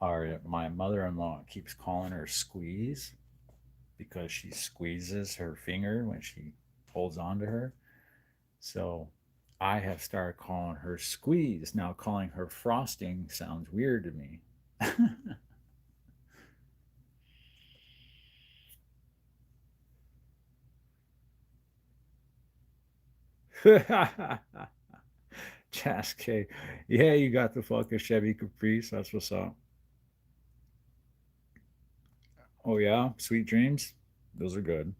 our my mother-in-law keeps calling her squeeze because she squeezes her finger when she holds on to her. So I have started calling her squeeze. Now calling her frosting sounds weird to me. Cascade. Yeah, you got the fucking Chevy Caprice. That's what's up. Oh yeah, Sweet Dreams. Those are good.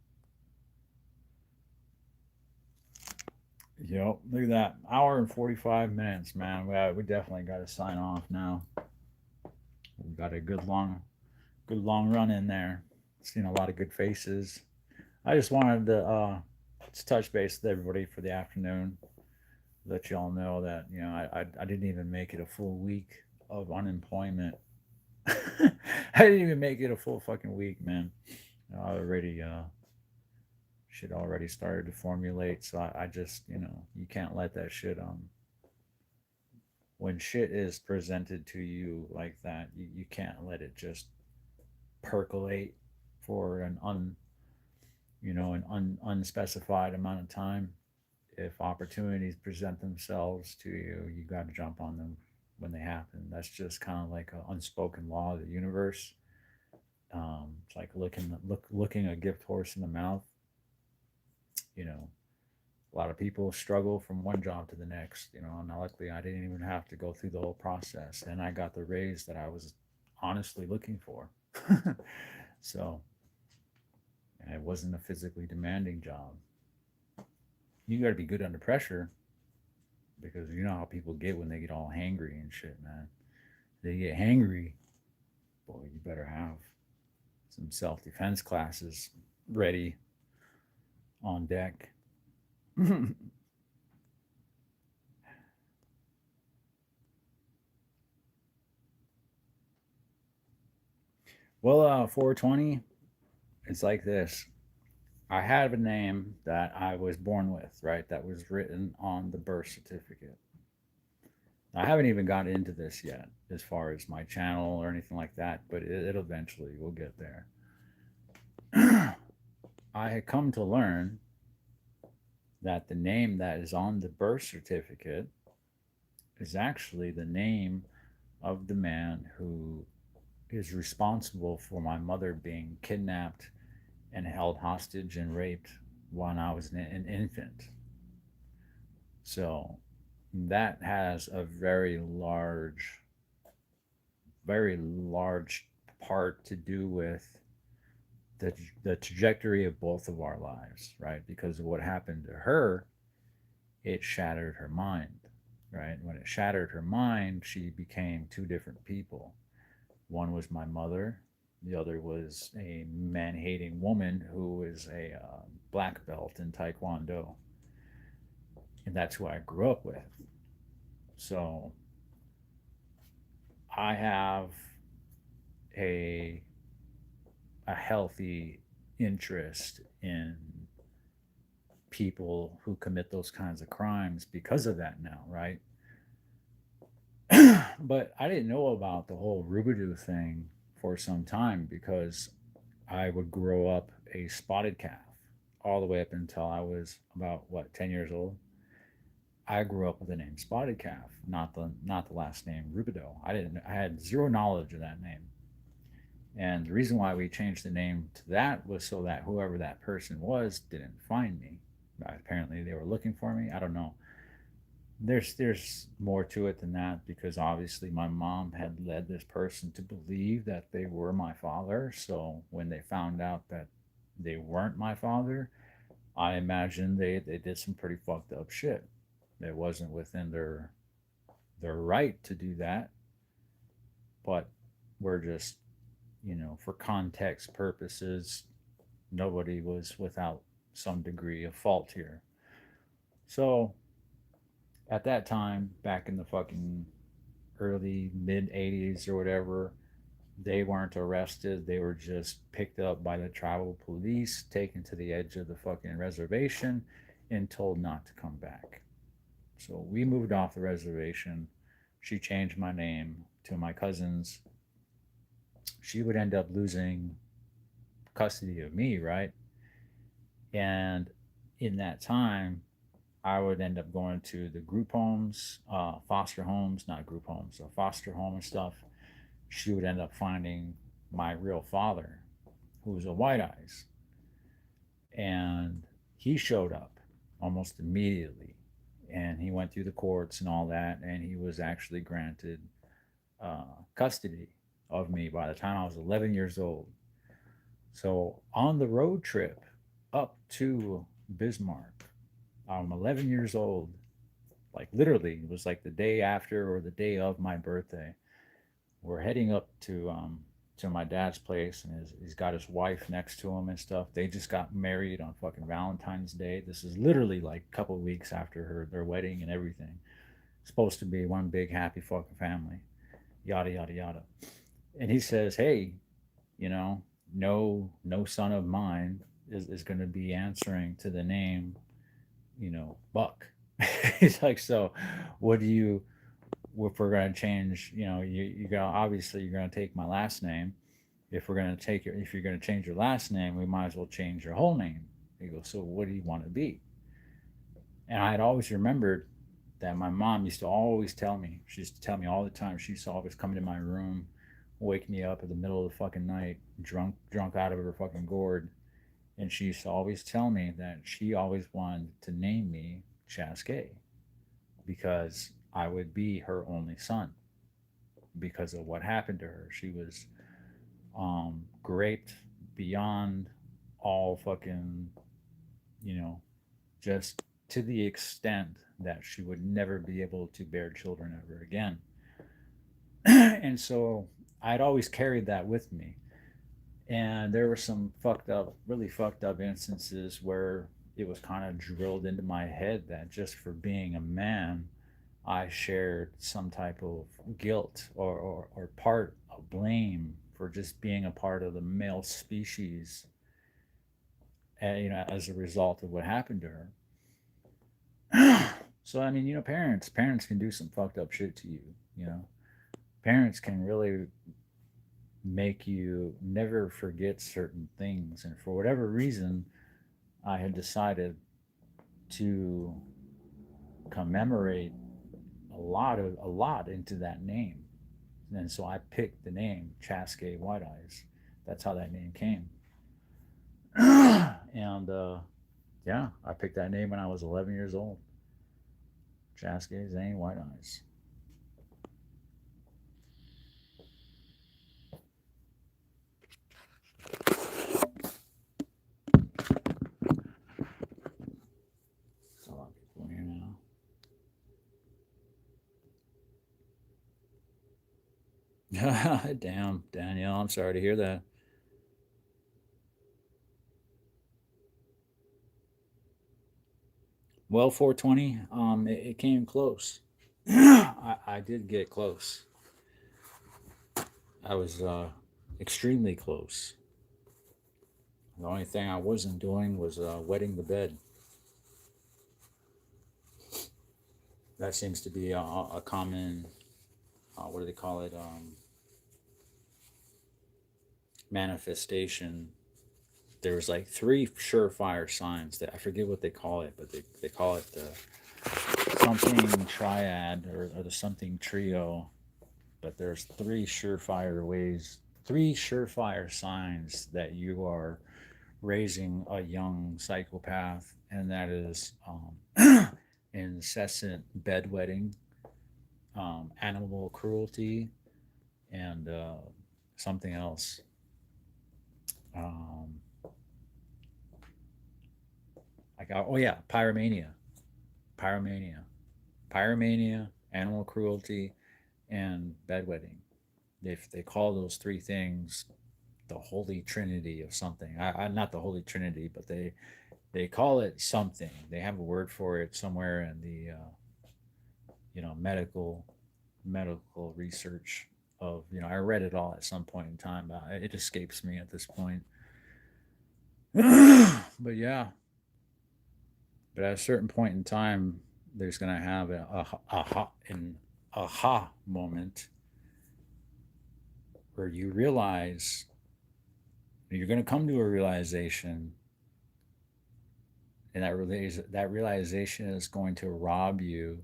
Yep. Look at that. Hour and 45 minutes, man. We definitely got to sign off now. We got a good long run in there. Seen a lot of good faces. I just wanted to just touch base with everybody for the afternoon. Let y'all know that I didn't even make it a full week of unemployment. I didn't even make it a full fucking week, man. Already shit already started to formulate. So I just you can't let that shit when shit is presented to you like that, you can't let it just percolate for an unspecified amount of time. If opportunities present themselves to you, you got to jump on them when they happen. That's just kind of like an unspoken law of the universe. It's like looking a gift horse in the mouth. You know, a lot of people struggle from one job to the next. And luckily, I didn't even have to go through the whole process, and I got the raise that I was honestly looking for. So, and it wasn't a physically demanding job. You got to be good under pressure because you know how people get when they get all hangry and shit, man. They get hangry, boy, you better have some self defense classes ready on deck. Well, 420, it's like this. I have a name that I was born with, right? That was written on the birth certificate. I haven't even gotten into this yet as far as my channel or anything like that, but it eventually will get there. I had come to learn that the name that is on the birth certificate is actually the name of the man who is responsible for my mother being kidnapped and held hostage and raped when I was an infant. So that has a very large part to do with the trajectory of both of our lives, right? Because of what happened to her, it shattered her mind, right? When it shattered her mind, she became two different people. One was my mother, the other was a man hating woman who was a black belt in Taekwondo. And that's who I grew up with. So I have a, a healthy interest in people who commit those kinds of crimes because of that now, right? But I didn't know about the whole Rubidoo thing for some time because I would grow up a spotted calf all the way up until I was about what 10 years old. I grew up with the name Spotted Calf, not the last name Rubidoux. I had zero knowledge of that name. And the reason why we changed the name to that was so that whoever that person was didn't find me. Apparently they were looking for me. I don't know. There's more to it than that because obviously my mom had led this person to believe that they were my father. So when they found out that they weren't my father, I imagine they did some pretty fucked up shit. It wasn't within their right to do that, but we're just, for context purposes, nobody was without some degree of fault here. So at that time, back in the fucking early mid 80s or whatever, they weren't arrested. They were just picked up by the tribal police, taken to the edge of the fucking reservation, and told not to come back. So we moved off the reservation she changed my name to my cousin's, she would end up losing custody of me, right? And in that time, I would end up going to the group homes, foster homes, not group homes, so foster home and stuff. She would end up finding my real father, who was a White Eyes, and he showed up almost immediately, and he went through the courts and all that, and he was actually granted custody of me by the time I was 11 years old. So on the road trip up to Bismarck, I'm 11 years old. Like literally, it was like the day after or the day of my birthday. We're heading up to my dad's place, and he's got his wife next to him and stuff. They just got married on fucking Valentine's Day. This is literally like a couple of weeks after their wedding and everything. It's supposed to be one big happy fucking family. Yada yada yada. And he says, "Hey, you know, no son of mine is going to be answering to the name, Buck." He's like, "So, what do you? If we're going to change, you got obviously you're going to take my last name. If you're going to change your last name, we might as well change your whole name." He goes, "So, what do you want to be?" And I had always remembered that my mom used to always tell me. She used to tell me all the time. She used to always come into my room, wake me up in the middle of the fucking night, drunk out of her fucking gourd. And she used to always tell me that she always wanted to name me Chaskey because I would be her only son because of what happened to her. She was raped beyond all fucking, you know, just to the extent that she would never be able to bear children ever again. And so I'd always carried that with me. And there were some really fucked up instances where it was kind of drilled into my head that just for being a man, I shared some type of guilt or part of blame for just being a part of the male species, as a result of what happened to her. So I mean, parents can do some fucked up shit to you. You know, parents can really make you never forget certain things. And for whatever reason, I had decided to commemorate a lot into that name. And so I picked the name Chaskey White Eyes. That's how that name came. And yeah, I picked that name when I was 11 years old. Chaskey Zane White Eyes. There's a lot of people here now. Damn, Danielle, I'm sorry to hear that. Well, 420, it came close. I did get close. I was extremely close. The only thing I wasn't doing was wetting the bed. That seems to be a common, what do they call it, manifestation. There was like three surefire signs that I forget what they call it, but they call it the something triad or the something trio. But there's three surefire signs that you are raising a young psychopath, and that is incessant bedwetting, animal cruelty, and something else. Um, oh yeah, pyromania, pyromania, animal cruelty, and bedwetting. They call those three things the holy trinity of something. Not the holy trinity, but they call it something. They have a word for it somewhere in the medical research of I read it all at some point in time, but it escapes me at this point. But yeah, but at a certain point in time, there's going to have a aha moment where you realize you're going to come to a realization, and that realization is going to rob you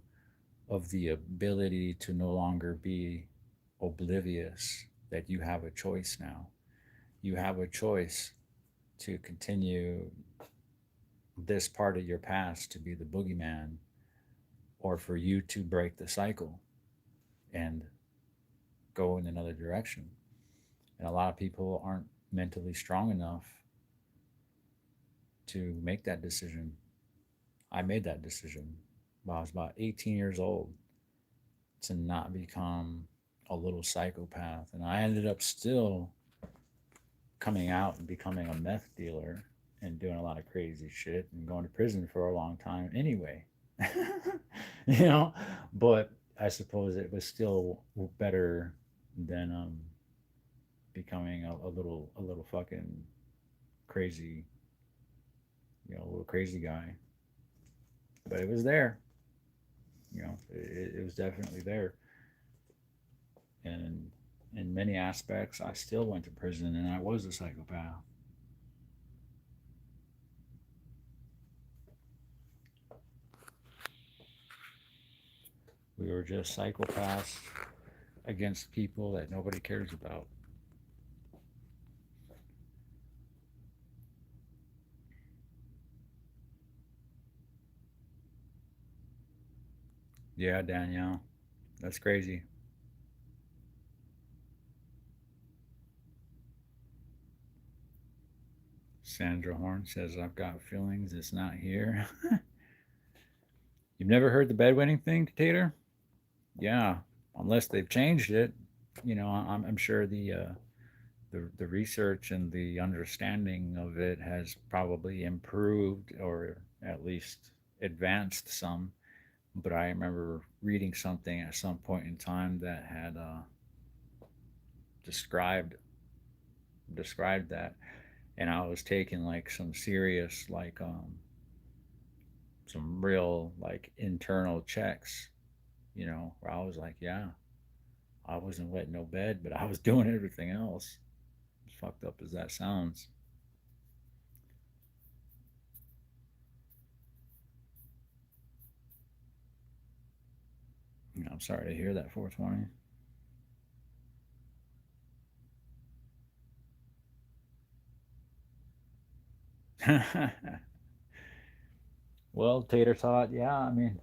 of the ability to no longer be oblivious that you have a choice now. You have a choice to continue this part of your past to be the boogeyman, or for you to break the cycle and go in another direction. And a lot of people aren't mentally strong enough to make that decision. I made that decision when I was about 18 years old to not become a little psychopath. And I ended up still coming out and becoming a meth dealer and doing a lot of crazy shit and going to prison for a long time anyway. you know, but I suppose it was still better than becoming a little fucking crazy, a little crazy guy. But it was there. It was definitely there. And in many aspects, I still went to prison and I was a psychopath. We were just psychopaths against people that nobody cares about. Yeah, Danielle, that's crazy. Sandra Horn says, I've got feelings, it's not here. You've never heard the bedwetting thing, Tater? Yeah, unless they've changed it. I'm sure the research and the understanding of it has probably improved or at least advanced some. But I remember reading something at some point in time that had described described that, and I was taking like some serious some real like internal checks, where I was like, yeah, I wasn't wetting no bed, but I was doing everything else. As fucked up as that sounds. I'm sorry to hear that, 420. Well, Tater Tot, yeah, I mean,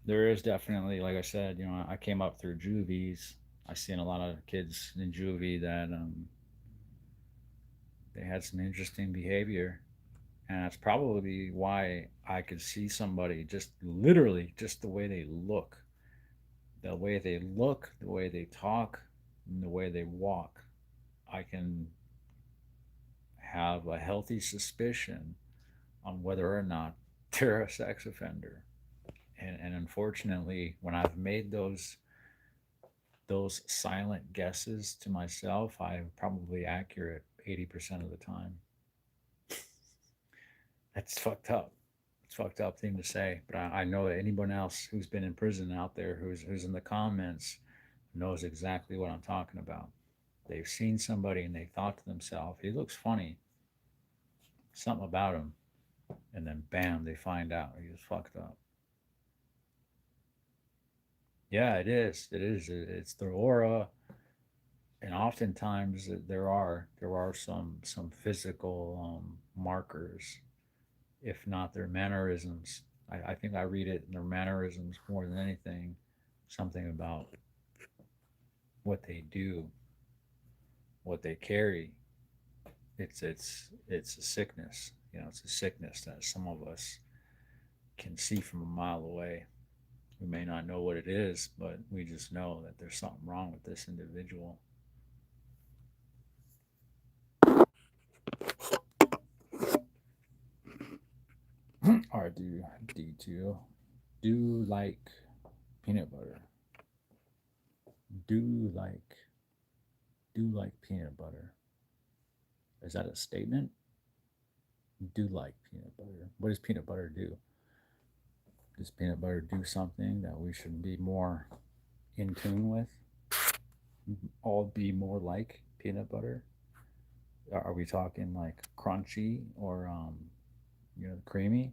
there is definitely, like I said, I came up through juvies. I seen a lot of kids in juvie that they had some interesting behavior, and that's probably why I could see somebody just literally just the way they talk, and the way they walk. I can have a healthy suspicion on whether or not they're a sex offender. And unfortunately, when I've made those silent guesses to myself, I'm probably accurate 80% of the time. That's fucked up. It's a fucked up thing to say, but I know that anyone else who's been in prison out there, who's in the comments, knows exactly what I'm talking about. They've seen somebody and they thought to themselves, "He looks funny, something about him," and then bam, they find out he was fucked up. Yeah, it is. It is. It's the aura, and oftentimes there are some physical markers, if not their mannerisms. I think I read it in their mannerisms more than anything. Something about what they do, what they carry. It's a sickness. It's a sickness that some of us can see from a mile away. We may not know what it is, but we just know that there's something wrong with this individual. R2D2 do like peanut butter. Do like do like peanut butter. Is that a statement? Do like peanut butter. What does peanut butter do? Does peanut butter do something that we should be more in tune with, all be more like peanut butter? Are we talking like crunchy or creamy,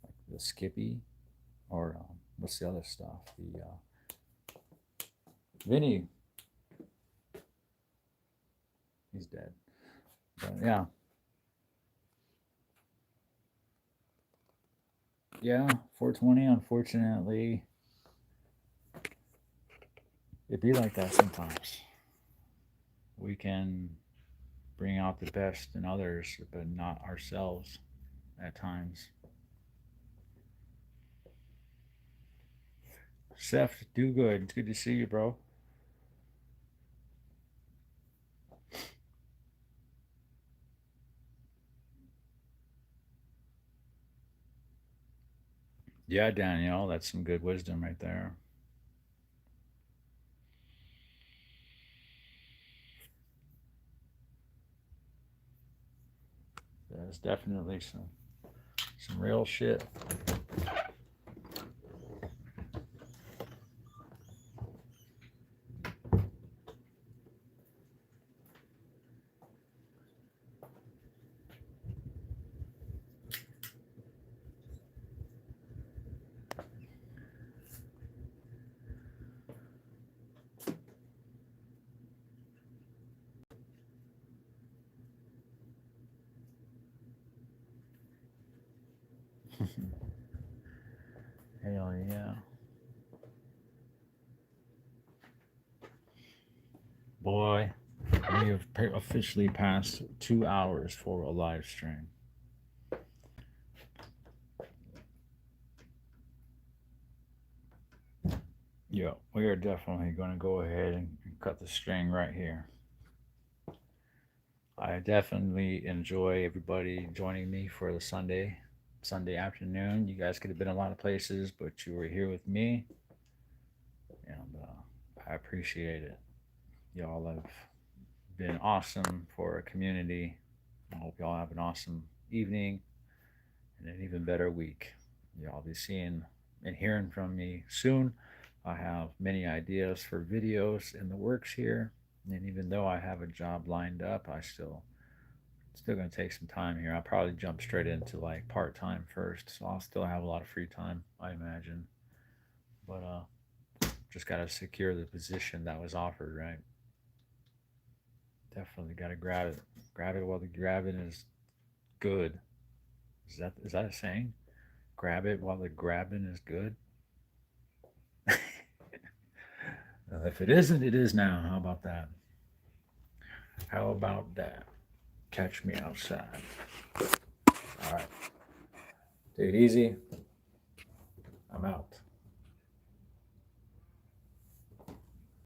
like the Skippy, or what's the other stuff? The Vinny, he's dead. But yeah, yeah, 420. Unfortunately, it be like that sometimes. We can bring out the best in others, but not ourselves at times. Seth, do good. It's good to see you, bro. Yeah, Danielle, that's some good wisdom right there. There's definitely some real shit. Hell yeah. Boy, we have officially passed 2 hours for a live stream. Yeah, we are definitely going to go ahead and cut the string right here. I definitely enjoy everybody joining me for the Sunday afternoon. You guys could have been a lot of places, but you were here with me, and I appreciate it. Y'all have been awesome for a community. I hope y'all have an awesome evening and an even better week. Y'all be seeing and hearing from me soon. I have many ideas for videos in the works here, and even though I have a job lined up, I still going to take some time here. I'll probably jump straight into like part time first, so I'll still have a lot of free time, I imagine. But just got to secure the position that was offered, right? Definitely got to grab it. Grab it while the grabbing is good. Is that a saying? Grab it while the grabbing is good. If it isn't, it is now. How about that? How about that? Catch me outside. All right. Take it easy. I'm out.